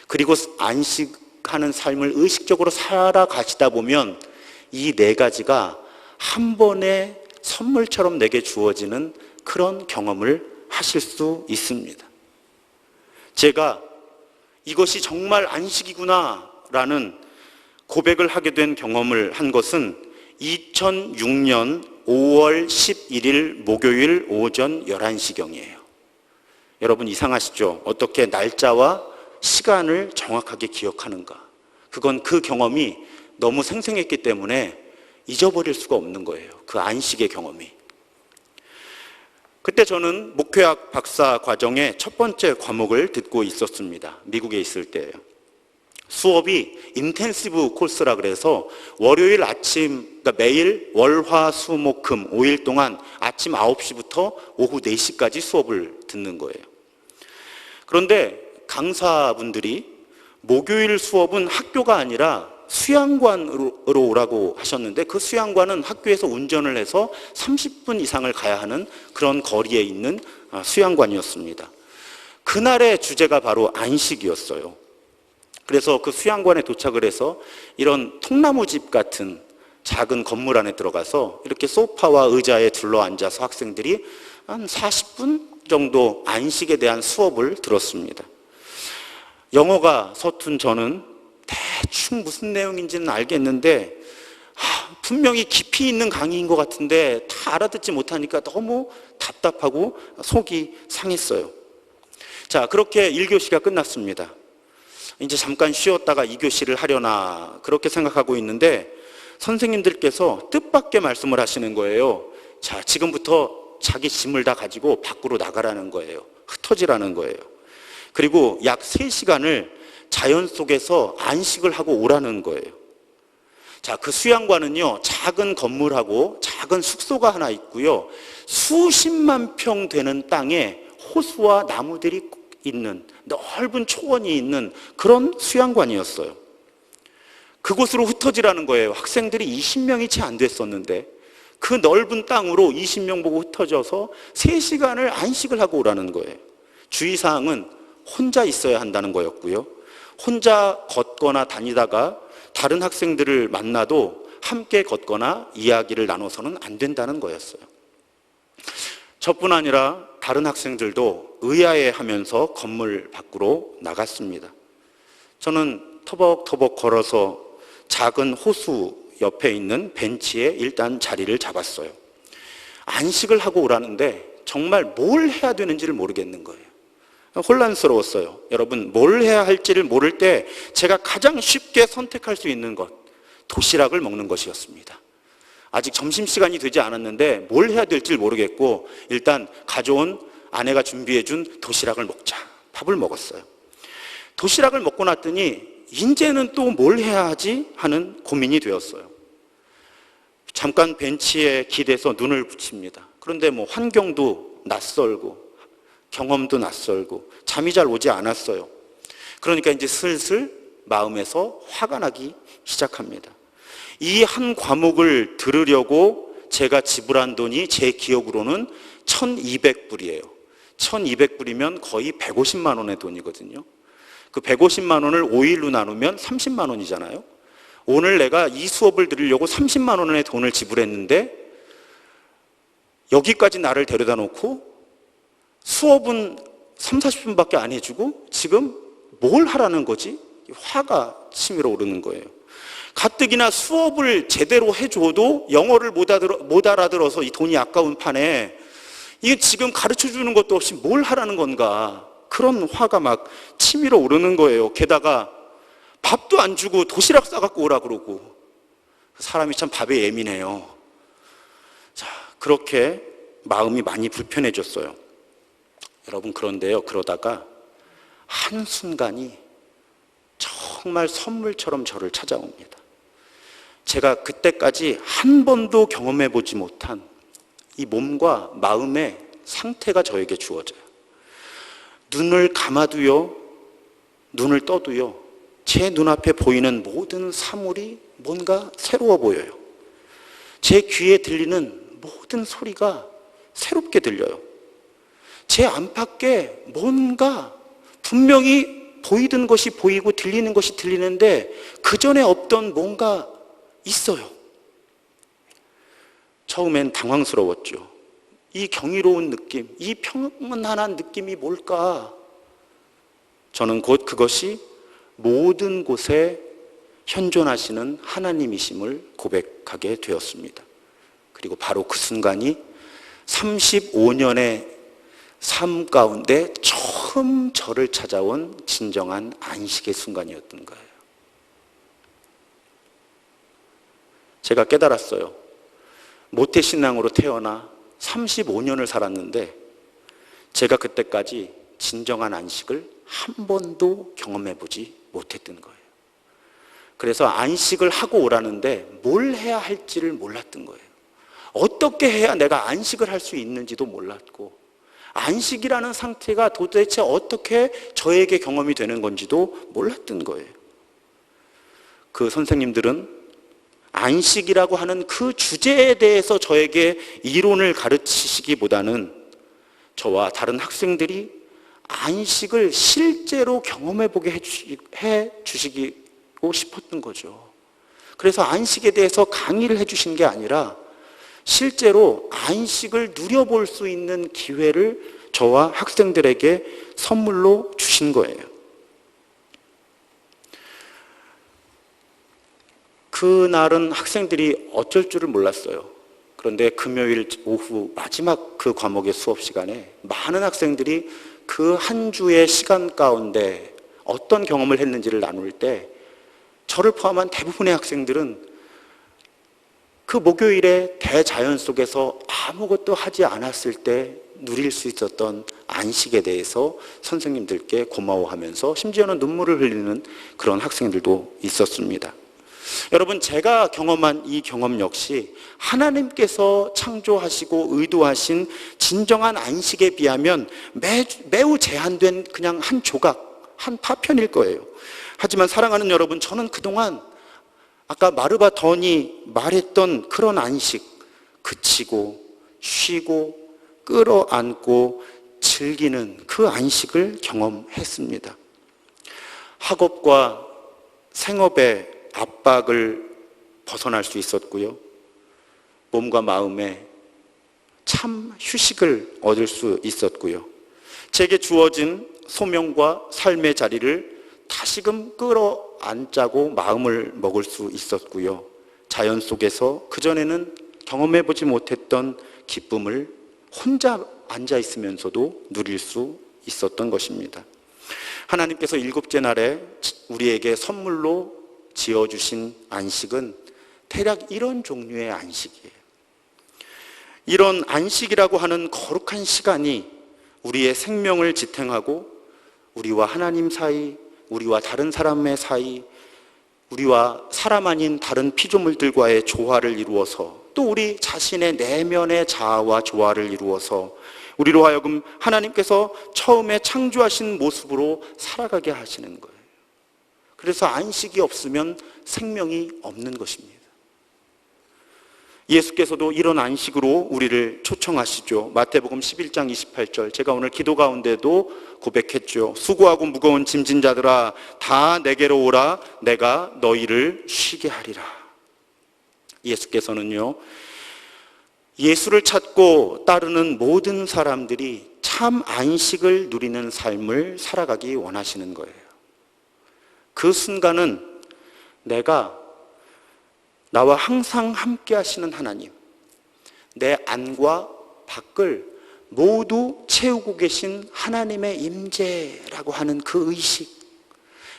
그리고 안식하는 삶을 의식적으로 살아가시다 보면 이 4가지가 한 번의 선물처럼 내게 주어지는 그런 경험을 하실 수 있습니다. 제가 이것이 정말 안식이구나 라는 고백을 하게 된 경험을 한 것은 2006년 5월 11일 목요일 오전 11시경이에요. 여러분 이상하시죠? 어떻게 날짜와 시간을 정확하게 기억하는가? 그건 그 경험이 너무 생생했기 때문에 잊어버릴 수가 없는 거예요. 그 안식의 경험이. 그때 저는 목회학 박사 과정의 첫 번째 과목을 듣고 있었습니다. 미국에 있을 때예요. 수업이 인텐시브 코스라 그래서 월요일 아침, 그러니까 매일 월, 화, 수, 목, 금 5일 동안 아침 9시부터 오후 4시까지 수업을 듣는 거예요. 그런데 강사분들이 목요일 수업은 학교가 아니라 수양관으로 오라고 하셨는데, 그 수양관은 학교에서 운전을 해서 30분 이상을 가야 하는 그런 거리에 있는 수양관이었습니다. 그날의 주제가 바로 안식이었어요. 그래서 그 수양관에 도착을 해서 이런 통나무집 같은 작은 건물 안에 들어가서 이렇게 소파와 의자에 둘러앉아서 학생들이 한 40분 정도 안식에 대한 수업을 들었습니다. 영어가 서툰 저는 대충 무슨 내용인지는 알겠는데 분명히 깊이 있는 강의인 것 같은데 다 알아듣지 못하니까 너무 답답하고 속이 상했어요. 자, 그렇게 1교시가 끝났습니다. 이제 잠깐 쉬었다가 2교시를 하려나 그렇게 생각하고 있는데 선생님들께서 뜻밖의 말씀을 하시는 거예요. 자, 지금부터 자기 짐을 다 가지고 밖으로 나가라는 거예요. 흩어지라는 거예요. 그리고 약 3시간을 자연 속에서 안식을 하고 오라는 거예요. 자, 그 수양관은요, 작은 건물하고 작은 숙소가 하나 있고요, 수십만 평 되는 땅에 호수와 나무들이 있는 넓은 초원이 있는 그런 수양관이었어요. 그곳으로 흩어지라는 거예요. 학생들이 20명이 채 안 됐었는데 그 넓은 땅으로 20명 보고 흩어져서 3시간을 안식을 하고 오라는 거예요. 주의사항은 혼자 있어야 한다는 거였고요, 혼자 걷거나 다니다가 다른 학생들을 만나도 함께 걷거나 이야기를 나눠서는 안 된다는 거였어요. 저뿐 아니라 다른 학생들도 의아해하면서 건물 밖으로 나갔습니다. 저는 터벅터벅 걸어서 작은 호수 옆에 있는 벤치에 일단 자리를 잡았어요. 안식을 하고 오라는데 정말 뭘 해야 되는지를 모르겠는 거예요. 혼란스러웠어요. 여러분, 뭘 해야 할지를 모를 때 제가 가장 쉽게 선택할 수 있는 것, 도시락을 먹는 것이었습니다. 아직 점심시간이 되지 않았는데 뭘 해야 될지 모르겠고 일단 가져온 아내가 준비해준 도시락을 먹자. 밥을 먹었어요. 도시락을 먹고 났더니 이제는 또 뭘 해야 하지 하는 고민이 되었어요. 잠깐 벤치에 기대서 눈을 붙입니다. 그런데 환경도 낯설고 경험도 낯설고 잠이 잘 오지 않았어요. 그러니까 이제 슬슬 마음에서 화가 나기 시작합니다. 이 한 과목을 들으려고 제가 지불한 돈이 제 기억으로는 1,200불이에요. 1,200불이면 거의 150만 원의 돈이거든요. 그 150만 원을 5일로 나누면 30만 원이잖아요. 오늘 내가 이 수업을 들으려고 30만 원의 돈을 지불했는데 여기까지 나를 데려다 놓고 수업은 3, 40분밖에 안 해주고 지금 뭘 하라는 거지? 화가 치밀어 오르는 거예요. 가뜩이나 수업을 제대로 해줘도 영어를 못 알아들어서 이 돈이 아까운 판에 이게 지금 가르쳐주는 것도 없이 뭘 하라는 건가, 그런 화가 막 치밀어 오르는 거예요. 게다가 밥도 안 주고 도시락 싸갖고 오라 그러고, 사람이 참 밥에 예민해요. 자, 그렇게 마음이 많이 불편해졌어요. 여러분, 그런데요, 그러다가 한순간이 정말 선물처럼 저를 찾아옵니다. 제가 그때까지 한 번도 경험해보지 못한 이 몸과 마음의 상태가 저에게 주어져요. 눈을 감아도요, 눈을 떠도요, 제 눈앞에 보이는 모든 사물이 뭔가 새로워 보여요. 제 귀에 들리는 모든 소리가 새롭게 들려요. 제 안팎에 뭔가 분명히 보이던 것이 보이고 들리는 것이 들리는데 그전에 없던 뭔가 있어요. 처음엔 당황스러웠죠. 이 경이로운 느낌, 이 평안한 느낌이 뭘까? 저는 곧 그것이 모든 곳에 현존하시는 하나님이심을 고백하게 되었습니다. 그리고 바로 그 순간이 35년의 삶 가운데 처음 저를 찾아온 진정한 안식의 순간이었던 거예요. 제가 깨달았어요. 모태신앙으로 태어나 35년을 살았는데 제가 그때까지 진정한 안식을 한 번도 경험해보지 못했던 거예요. 그래서 안식을 하고 오라는데 뭘 해야 할지를 몰랐던 거예요. 어떻게 해야 내가 안식을 할 수 있는지도 몰랐고, 안식이라는 상태가 도대체 어떻게 저에게 경험이 되는 건지도 몰랐던 거예요. 그 선생님들은 안식이라고 하는 그 주제에 대해서 저에게 이론을 가르치시기보다는 저와 다른 학생들이 안식을 실제로 경험해보게 해주시고 싶었던 거죠. 그래서 안식에 대해서 강의를 해주신 게 아니라 실제로 안식을 누려볼 수 있는 기회를 저와 학생들에게 선물로 주신 거예요. 그날은 학생들이 어쩔 줄을 몰랐어요. 그런데 금요일 오후 마지막 그 과목의 수업 시간에 많은 학생들이 그 한 주의 시간 가운데 어떤 경험을 했는지를 나눌 때 저를 포함한 대부분의 학생들은 그 목요일에 대자연 속에서 아무것도 하지 않았을 때 누릴 수 있었던 안식에 대해서 선생님들께 고마워하면서 심지어는 눈물을 흘리는 그런 학생들도 있었습니다. 여러분, 제가 경험한 이 경험 역시 하나님께서 창조하시고 의도하신 진정한 안식에 비하면 매우 제한된 그냥 한 조각, 한 파편일 거예요. 하지만 사랑하는 여러분, 저는 그동안 아까 마르바 던이 말했던 그런 안식, 그치고 쉬고 끌어안고 즐기는 그 안식을 경험했습니다. 학업과 생업의 압박을 벗어날 수 있었고요. 몸과 마음에 참 휴식을 얻을 수 있었고요. 제게 주어진 소명과 삶의 자리를 다시금 끌어안자고 마음을 먹을 수 있었고요. 자연 속에서 그전에는 경험해보지 못했던 기쁨을 혼자 앉아 있으면서도 누릴 수 있었던 것입니다. 하나님께서 일곱째 날에 우리에게 선물로 지어주신 안식은 대략 이런 종류의 안식이에요. 이런 안식이라고 하는 거룩한 시간이 우리의 생명을 지탱하고 우리와 하나님 사이, 우리와 다른 사람의 사이, 우리와 사람 아닌 다른 피조물들과의 조화를 이루어서 또 우리 자신의 내면의 자아와 조화를 이루어서 우리로 하여금 하나님께서 처음에 창조하신 모습으로 살아가게 하시는 거예요. 그래서 안식이 없으면 생명이 없는 것입니다. 예수께서도 이런 안식으로 우리를 초청하시죠. 마태복음 11장 28절, 제가 오늘 기도 가운데도 고백했죠. 수고하고 무거운 짐진 자들아 다 내게로 오라, 내가 너희를 쉬게 하리라. 예수께서는요, 예수를 찾고 따르는 모든 사람들이 참 안식을 누리는 삶을 살아가기 원하시는 거예요. 그 순간은 내가 나와 항상 함께 하시는 하나님, 내 안과 밖을 모두 채우고 계신 하나님의 임재라고 하는 그 의식,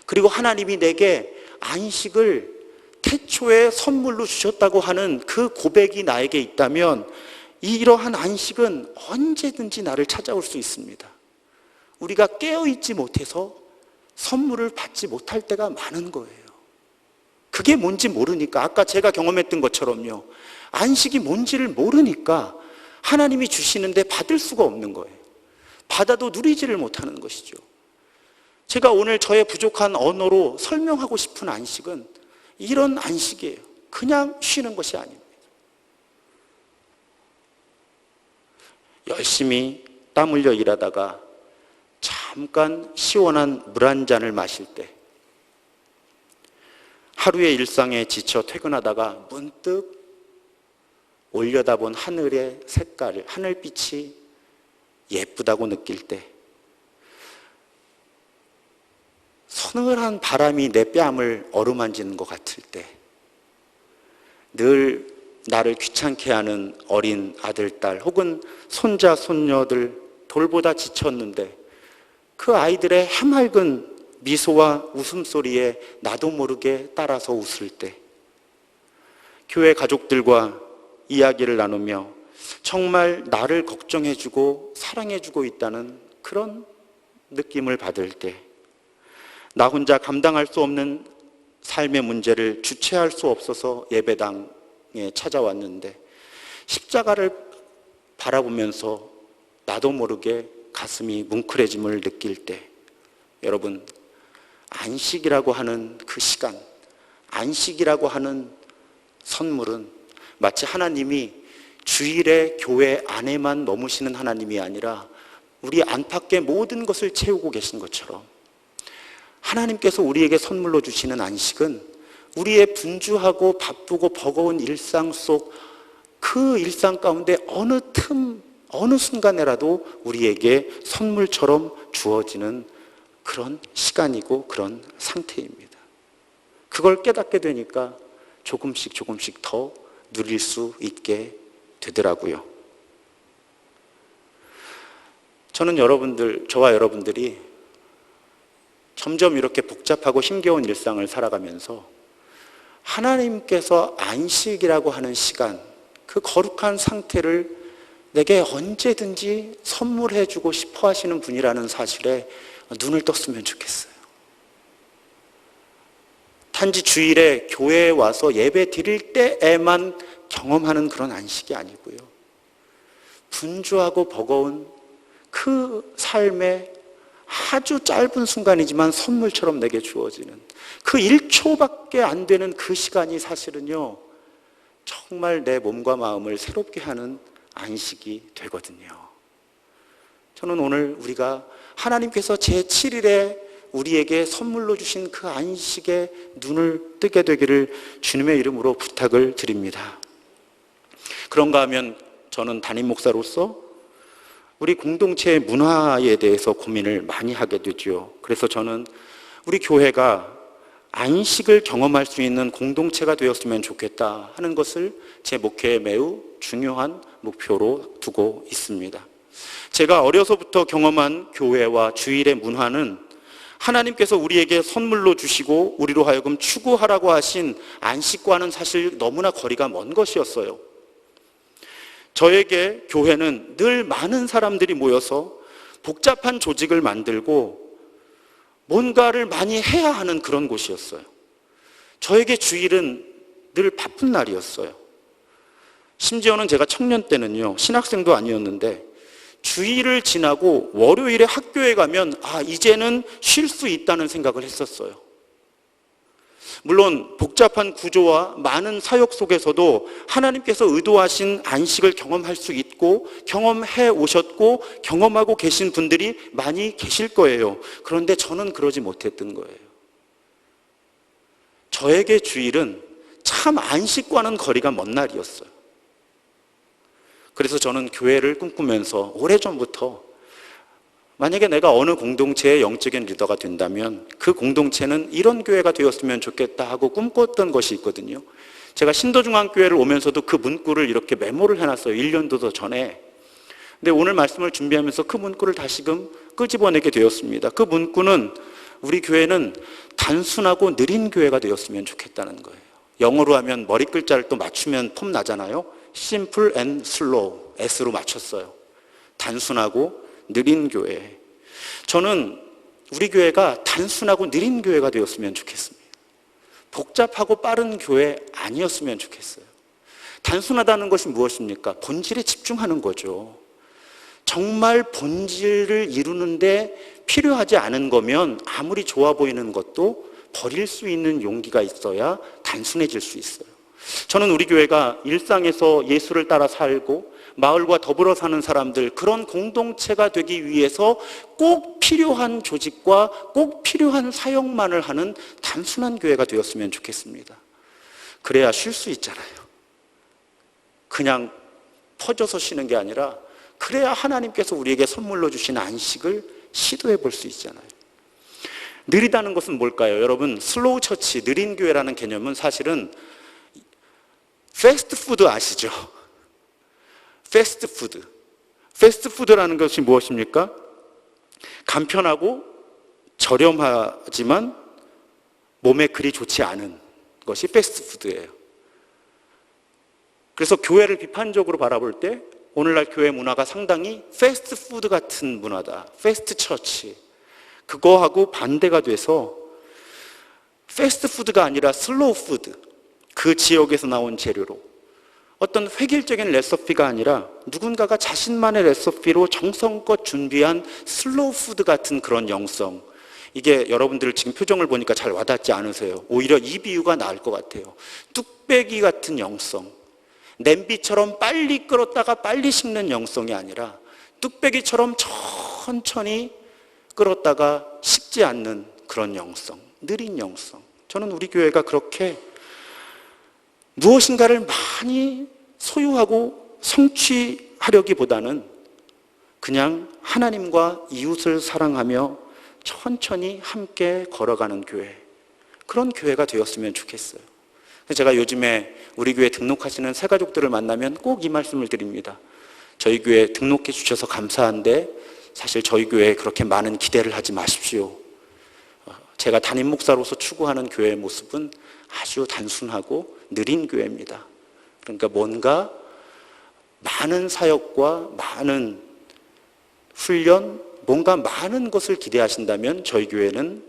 그리고 하나님이 내게 안식을 태초에 선물로 주셨다고 하는 그 고백이 나에게 있다면 이러한 안식은 언제든지 나를 찾아올 수 있습니다. 우리가 깨어있지 못해서 선물을 받지 못할 때가 많은 거예요. 그게 뭔지 모르니까, 아까 제가 경험했던 것처럼요, 안식이 뭔지를 모르니까 하나님이 주시는데 받을 수가 없는 거예요. 받아도 누리지를 못하는 것이죠. 제가 오늘 저의 부족한 언어로 설명하고 싶은 안식은 이런 안식이에요. 그냥 쉬는 것이 아닙니다. 열심히 땀 흘려 일하다가 잠깐 시원한 물 한 잔을 마실 때, 하루의 일상에 지쳐 퇴근하다가 문득 올려다본 하늘의 색깔을, 하늘빛이 예쁘다고 느낄 때, 서늘한 바람이 내 뺨을 어루만지는 것 같을 때, 늘 나를 귀찮게 하는 어린 아들, 딸 혹은 손자, 손녀들 돌보다 지쳤는데 그 아이들의 해맑은 미소와 웃음소리에 나도 모르게 따라서 웃을 때, 교회 가족들과 이야기를 나누며 정말 나를 걱정해주고 사랑해주고 있다는 그런 느낌을 받을 때, 나 혼자 감당할 수 없는 삶의 문제를 주체할 수 없어서 예배당에 찾아왔는데 십자가를 바라보면서 나도 모르게 가슴이 뭉클해짐을 느낄 때, 여러분, 안식이라고 하는 그 시간, 안식이라고 하는 선물은 마치 하나님이 주일에 교회 안에만 머무시는 하나님이 아니라 우리 안팎의 모든 것을 채우고 계신 것처럼, 하나님께서 우리에게 선물로 주시는 안식은 우리의 분주하고 바쁘고 버거운 일상 속 그 일상 가운데 어느 틈, 어느 순간에라도 우리에게 선물처럼 주어지는 그런 시간이고 그런 상태입니다. 그걸 깨닫게 되니까 조금씩 더 누릴 수 있게 되더라고요. 저는 저와 여러분들이 점점 이렇게 복잡하고 힘겨운 일상을 살아가면서 하나님께서 안식이라고 하는 시간, 그 거룩한 상태를 내게 언제든지 선물해 주고 싶어 하시는 분이라는 사실에 눈을 떴으면 좋겠어요. 단지 주일에 교회에 와서 예배 드릴 때에만 경험하는 그런 안식이 아니고요, 분주하고 버거운 그 삶의 아주 짧은 순간이지만 선물처럼 내게 주어지는 그 1초밖에 안 되는 그 시간이 사실은요, 정말 내 몸과 마음을 새롭게 하는 안식이 되거든요. 저는 오늘 우리가 하나님께서 제7일에 우리에게 선물로 주신 그 안식에 눈을 뜨게 되기를 주님의 이름으로 부탁을 드립니다. 그런가 하면 저는 담임 목사로서 우리 공동체의 문화에 대해서 고민을 많이 하게 되죠. 그래서 저는 우리 교회가 안식을 경험할 수 있는 공동체가 되었으면 좋겠다 하는 것을 제 목회에 매우 중요한 목표로 두고 있습니다. 제가 어려서부터 경험한 교회와 주일의 문화는 하나님께서 우리에게 선물로 주시고 우리로 하여금 추구하라고 하신 안식과는 사실 너무나 거리가 먼 것이었어요. 저에게 교회는 늘 많은 사람들이 모여서 복잡한 조직을 만들고 뭔가를 많이 해야 하는 그런 곳이었어요. 저에게 주일은 늘 바쁜 날이었어요. 심지어는 제가 청년 때는요, 신학생도 아니었는데 주일을 지나고 월요일에 학교에 가면 이제는 쉴 수 있다는 생각을 했었어요. 물론 복잡한 구조와 많은 사역 속에서도 하나님께서 의도하신 안식을 경험할 수 있고 경험해 오셨고 경험하고 계신 분들이 많이 계실 거예요. 그런데 저는 그러지 못했던 거예요. 저에게 주일은 참 안식과는 거리가 먼 날이었어요. 그래서 저는 교회를 꿈꾸면서 오래전부터 만약에 내가 어느 공동체의 영적인 리더가 된다면 그 공동체는 이런 교회가 되었으면 좋겠다 하고 꿈꿨던 것이 있거든요. 제가 신도중앙교회를 오면서도 그 문구를 이렇게 메모를 해놨어요. 1년도 더 전에. 근데 오늘 말씀을 준비하면서 그 문구를 다시금 끄집어내게 되었습니다. 그 문구는 우리 교회는 단순하고 느린 교회가 되었으면 좋겠다는 거예요. 영어로 하면 머리 글자를 또 맞추면 폼 나잖아요. Simple and slow, S로 맞췄어요. 단순하고 느린 교회. 저는 우리 교회가 단순하고 느린 교회가 되었으면 좋겠습니다. 복잡하고 빠른 교회 아니었으면 좋겠어요. 단순하다는 것이 무엇입니까? 본질에 집중하는 거죠. 정말 본질을 이루는데 필요하지 않은 거면 아무리 좋아 보이는 것도 버릴 수 있는 용기가 있어야 단순해질 수 있어요. 저는 우리 교회가 일상에서 예수를 따라 살고 마을과 더불어 사는 사람들, 그런 공동체가 되기 위해서 꼭 필요한 조직과 꼭 필요한 사역만을 하는 단순한 교회가 되었으면 좋겠습니다. 그래야 쉴 수 있잖아요. 그냥 퍼져서 쉬는 게 아니라 그래야 하나님께서 우리에게 선물로 주신 안식을 시도해 볼 수 있잖아요. 느리다는 것은 뭘까요? 여러분, 슬로우 처치, 느린 교회라는 개념은 사실은 패스트푸드 아시죠? 패스트푸드. 패스트푸드라는 것이 무엇입니까? 간편하고 저렴하지만 몸에 그리 좋지 않은 것이 패스트푸드예요. 그래서 교회를 비판적으로 바라볼 때 오늘날 교회 문화가 상당히 패스트푸드 같은 문화다. 패스트 처치. 그거하고 반대가 돼서 패스트푸드가 아니라 슬로우 푸드. 그 지역에서 나온 재료로 어떤 획일적인 레시피가 아니라 누군가가 자신만의 레시피로 정성껏 준비한 슬로우 푸드 같은 그런 영성. 이게 여러분들 지금 표정을 보니까 잘 와닿지 않으세요? 오히려 이 비유가 나을 것 같아요. 뚝배기 같은 영성. 냄비처럼 빨리 끓었다가 빨리 식는 영성이 아니라 뚝배기처럼 천천히 끓었다가 식지 않는 그런 영성. 느린 영성. 저는 우리 교회가 그렇게 무엇인가를 많이 소유하고 성취하려기보다는 그냥 하나님과 이웃을 사랑하며 천천히 함께 걸어가는 교회, 그런 교회가 되었으면 좋겠어요. 제가 요즘에 우리 교회 등록하시는 새가족들을 만나면 꼭 이 말씀을 드립니다. 저희 교회 등록해 주셔서 감사한데 사실 저희 교회에 그렇게 많은 기대를 하지 마십시오. 제가 담임 목사로서 추구하는 교회의 모습은 아주 단순하고 느린 교회입니다. 그러니까 뭔가 많은 사역과 많은 훈련, 뭔가 많은 것을 기대하신다면 저희 교회는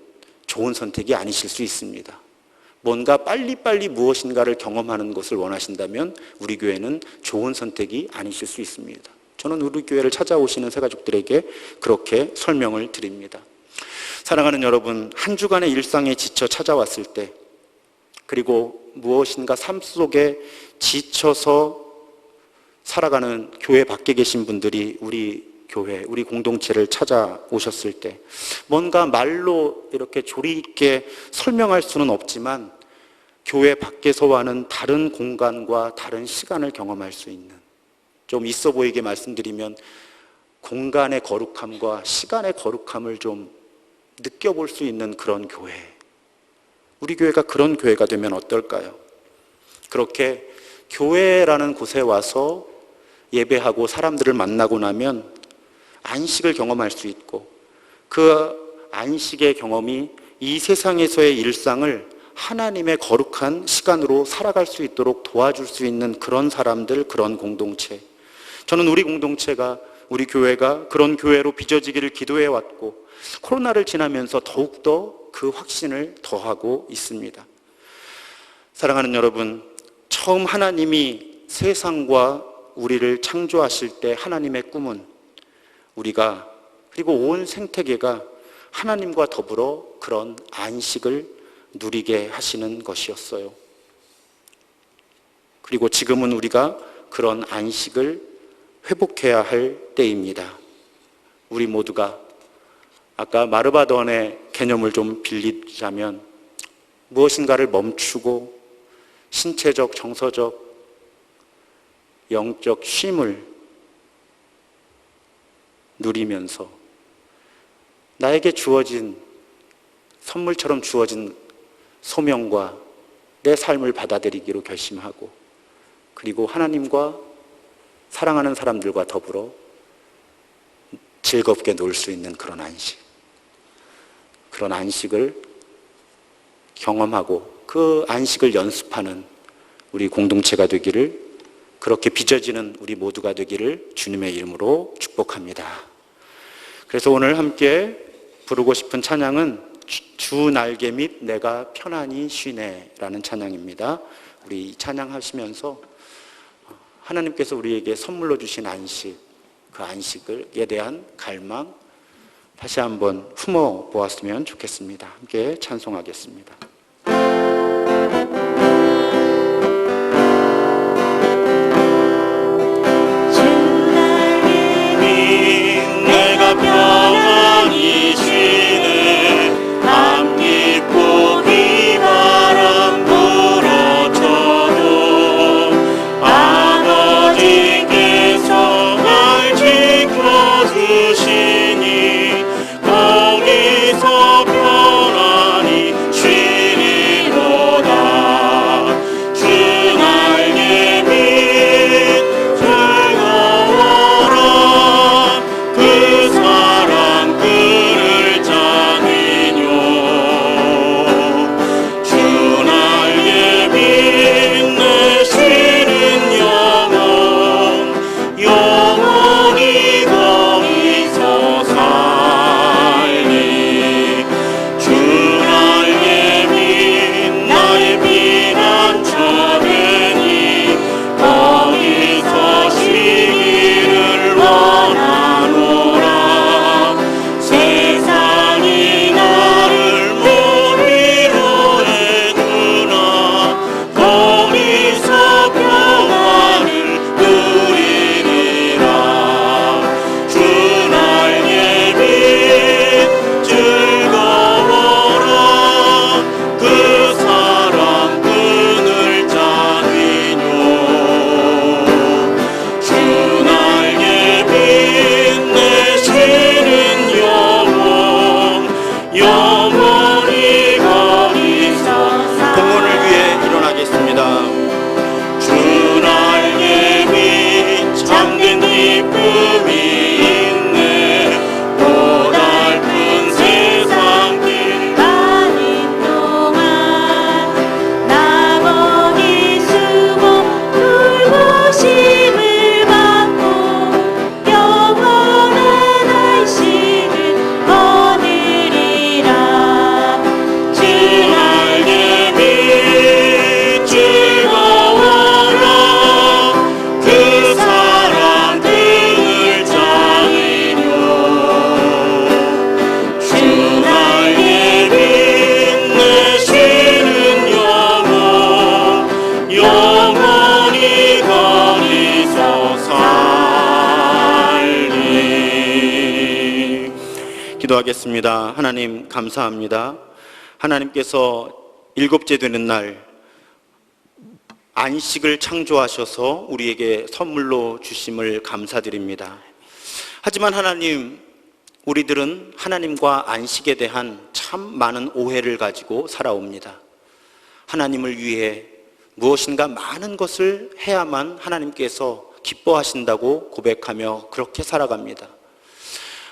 좋은 선택이 아니실 수 있습니다. 뭔가 빨리빨리 무엇인가를 경험하는 것을 원하신다면 우리 교회는 좋은 선택이 아니실 수 있습니다. 저는 우리 교회를 찾아오시는 새가족들에게 그렇게 설명을 드립니다. 사랑하는 여러분, 한 주간의 일상에 지쳐 찾아왔을 때, 그리고 무엇인가 삶 속에 지쳐서 살아가는 교회 밖에 계신 분들이 우리 교회, 우리 공동체를 찾아오셨을 때 뭔가 말로 이렇게 조리 있게 설명할 수는 없지만 교회 밖에서와는 다른 공간과 다른 시간을 경험할 수 있는, 좀 있어 보이게 말씀드리면 공간의 거룩함과 시간의 거룩함을 좀 느껴볼 수 있는 그런 교회, 우리 교회가 그런 교회가 되면 어떨까요? 그렇게 교회라는 곳에 와서 예배하고 사람들을 만나고 나면 안식을 경험할 수 있고, 그 안식의 경험이 이 세상에서의 일상을 하나님의 거룩한 시간으로 살아갈 수 있도록 도와줄 수 있는 그런 사람들, 그런 공동체. 저는 우리 공동체가, 우리 교회가 그런 교회로 빚어지기를 기도해 왔고, 코로나를 지나면서 더욱더 그 확신을 더하고 있습니다. 사랑하는 여러분, 처음 하나님이 세상과 우리를 창조하실 때 하나님의 꿈은 우리가, 그리고 온 생태계가 하나님과 더불어 그런 안식을 누리게 하시는 것이었어요. 그리고 지금은 우리가 그런 안식을 회복해야 할 때입니다. 우리 모두가, 아까 마르바던의 개념을 좀 빌리자면 무엇인가를 멈추고 신체적, 정서적, 영적 쉼을 누리면서 나에게 주어진 선물처럼 주어진 소명과 내 삶을 받아들이기로 결심하고, 그리고 하나님과 사랑하는 사람들과 더불어 즐겁게 놀 수 있는 그런 안식, 그런 안식을 경험하고 그 안식을 연습하는 우리 공동체가 되기를, 그렇게 빚어지는 우리 모두가 되기를 주님의 이름으로 축복합니다. 그래서 오늘 함께 부르고 싶은 찬양은 주 날개 밑 내가 편안히 쉬네 라는 찬양입니다. 우리 이 찬양하시면서 하나님께서 우리에게 선물로 주신 안식, 그 안식에 대한 갈망 다시 한번 품어 보았으면 좋겠습니다. 함께 찬송하겠습니다. 편안히 쉬네. 밤 깊고 비바람 불어쳐도 아버지께서 날 지켜주시니 거기서 편안히 살리. 기도하겠습니다. 하나님 감사합니다. 하나님께서 일곱째 되는 날 안식을 창조하셔서 우리에게 선물로 주심을 감사드립니다. 하지만 하나님, 우리들은 하나님과 안식에 대한 참 많은 오해를 가지고 살아옵니다. 하나님을 위해 무엇인가 많은 것을 해야만 하나님께서 기뻐하신다고 고백하며 그렇게 살아갑니다.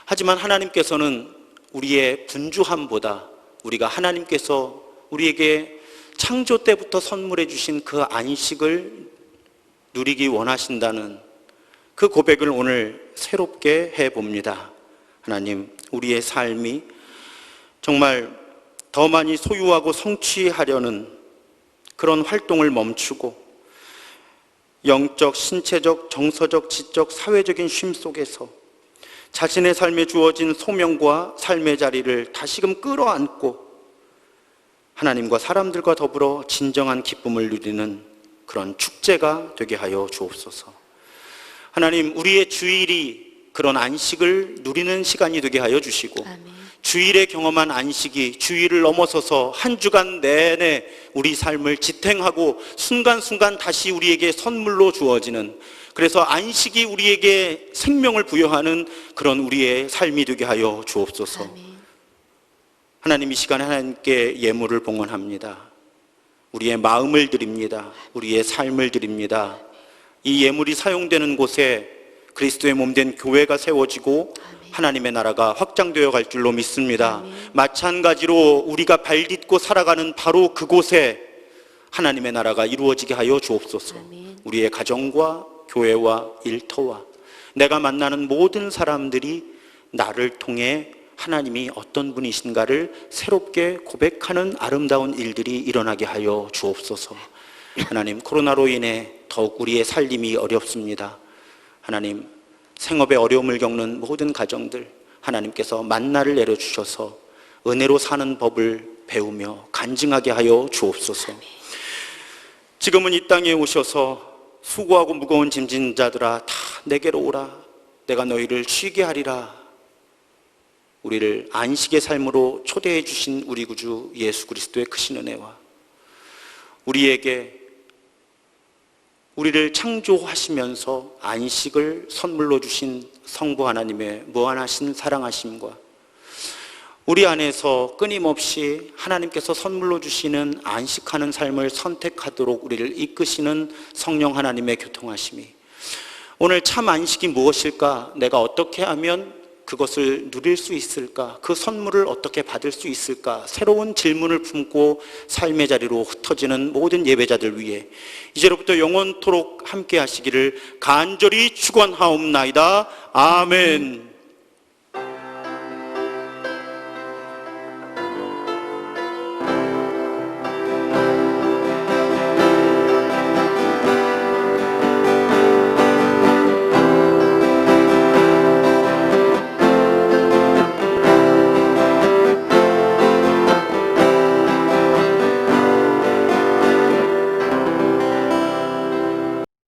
하지만 하나님께서는 우리의 분주함보다 우리가 하나님께서 우리에게 창조 때부터 선물해 주신 그 안식을 누리기 원하신다는 그 고백을 오늘 새롭게 해봅니다. 하나님, 우리의 삶이 정말 더 많이 소유하고 성취하려는 그런 활동을 멈추고 영적, 신체적, 정서적, 지적, 사회적인 쉼 속에서 자신의 삶에 주어진 소명과 삶의 자리를 다시금 끌어안고 하나님과 사람들과 더불어 진정한 기쁨을 누리는 그런 축제가 되게 하여 주옵소서. 하나님, 우리의 주일이 그런 안식을 누리는 시간이 되게 하여 주시고, 아멘. 주일에 경험한 안식이 주일을 넘어서서 한 주간 내내 우리 삶을 지탱하고 순간순간 다시 우리에게 선물로 주어지는, 그래서 안식이 우리에게 생명을 부여하는 그런 우리의 삶이 되게 하여 주옵소서. 아멘. 하나님, 이 시간에 하나님께 예물을 봉헌합니다. 우리의 마음을 드립니다. 우리의 삶을 드립니다. 이 예물이 사용되는 곳에 그리스도의 몸된 교회가 세워지고 하나님의 나라가 확장되어 갈 줄로 믿습니다. 마찬가지로 우리가 발딛고 살아가는 바로 그곳에 하나님의 나라가 이루어지게 하여 주옵소서. 우리의 가정과 교회와 일터와 내가 만나는 모든 사람들이 나를 통해 하나님이 어떤 분이신가를 새롭게 고백하는 아름다운 일들이 일어나게 하여 주옵소서. 하나님, 코로나로 인해 더욱 우리의 살림이 어렵습니다. 하나님, 생업에 어려움을 겪는 모든 가정들 하나님께서 만나를 내려주셔서 은혜로 사는 법을 배우며 간증하게 하여 주옵소서. 지금은 이 땅에 오셔서 수고하고 무거운 짐진 자들아 다 내게로 오라, 내가 너희를 쉬게 하리라, 우리를 안식의 삶으로 초대해 주신 우리 구주 예수 그리스도의 크신 은혜와 우리에게 우리를 창조하시면서 안식을 선물로 주신 성부 하나님의 무한하신 사랑하심과 우리 안에서 끊임없이 하나님께서 선물로 주시는 안식하는 삶을 선택하도록 우리를 이끄시는 성령 하나님의 교통하심이, 오늘 참 안식이 무엇일까? 내가 어떻게 하면 그것을 누릴 수 있을까? 그 선물을 어떻게 받을 수 있을까? 새로운 질문을 품고 삶의 자리로 흩어지는 모든 예배자들 위해 이제로부터 영원토록 함께 하시기를 간절히 축원하옵나이다. 아멘.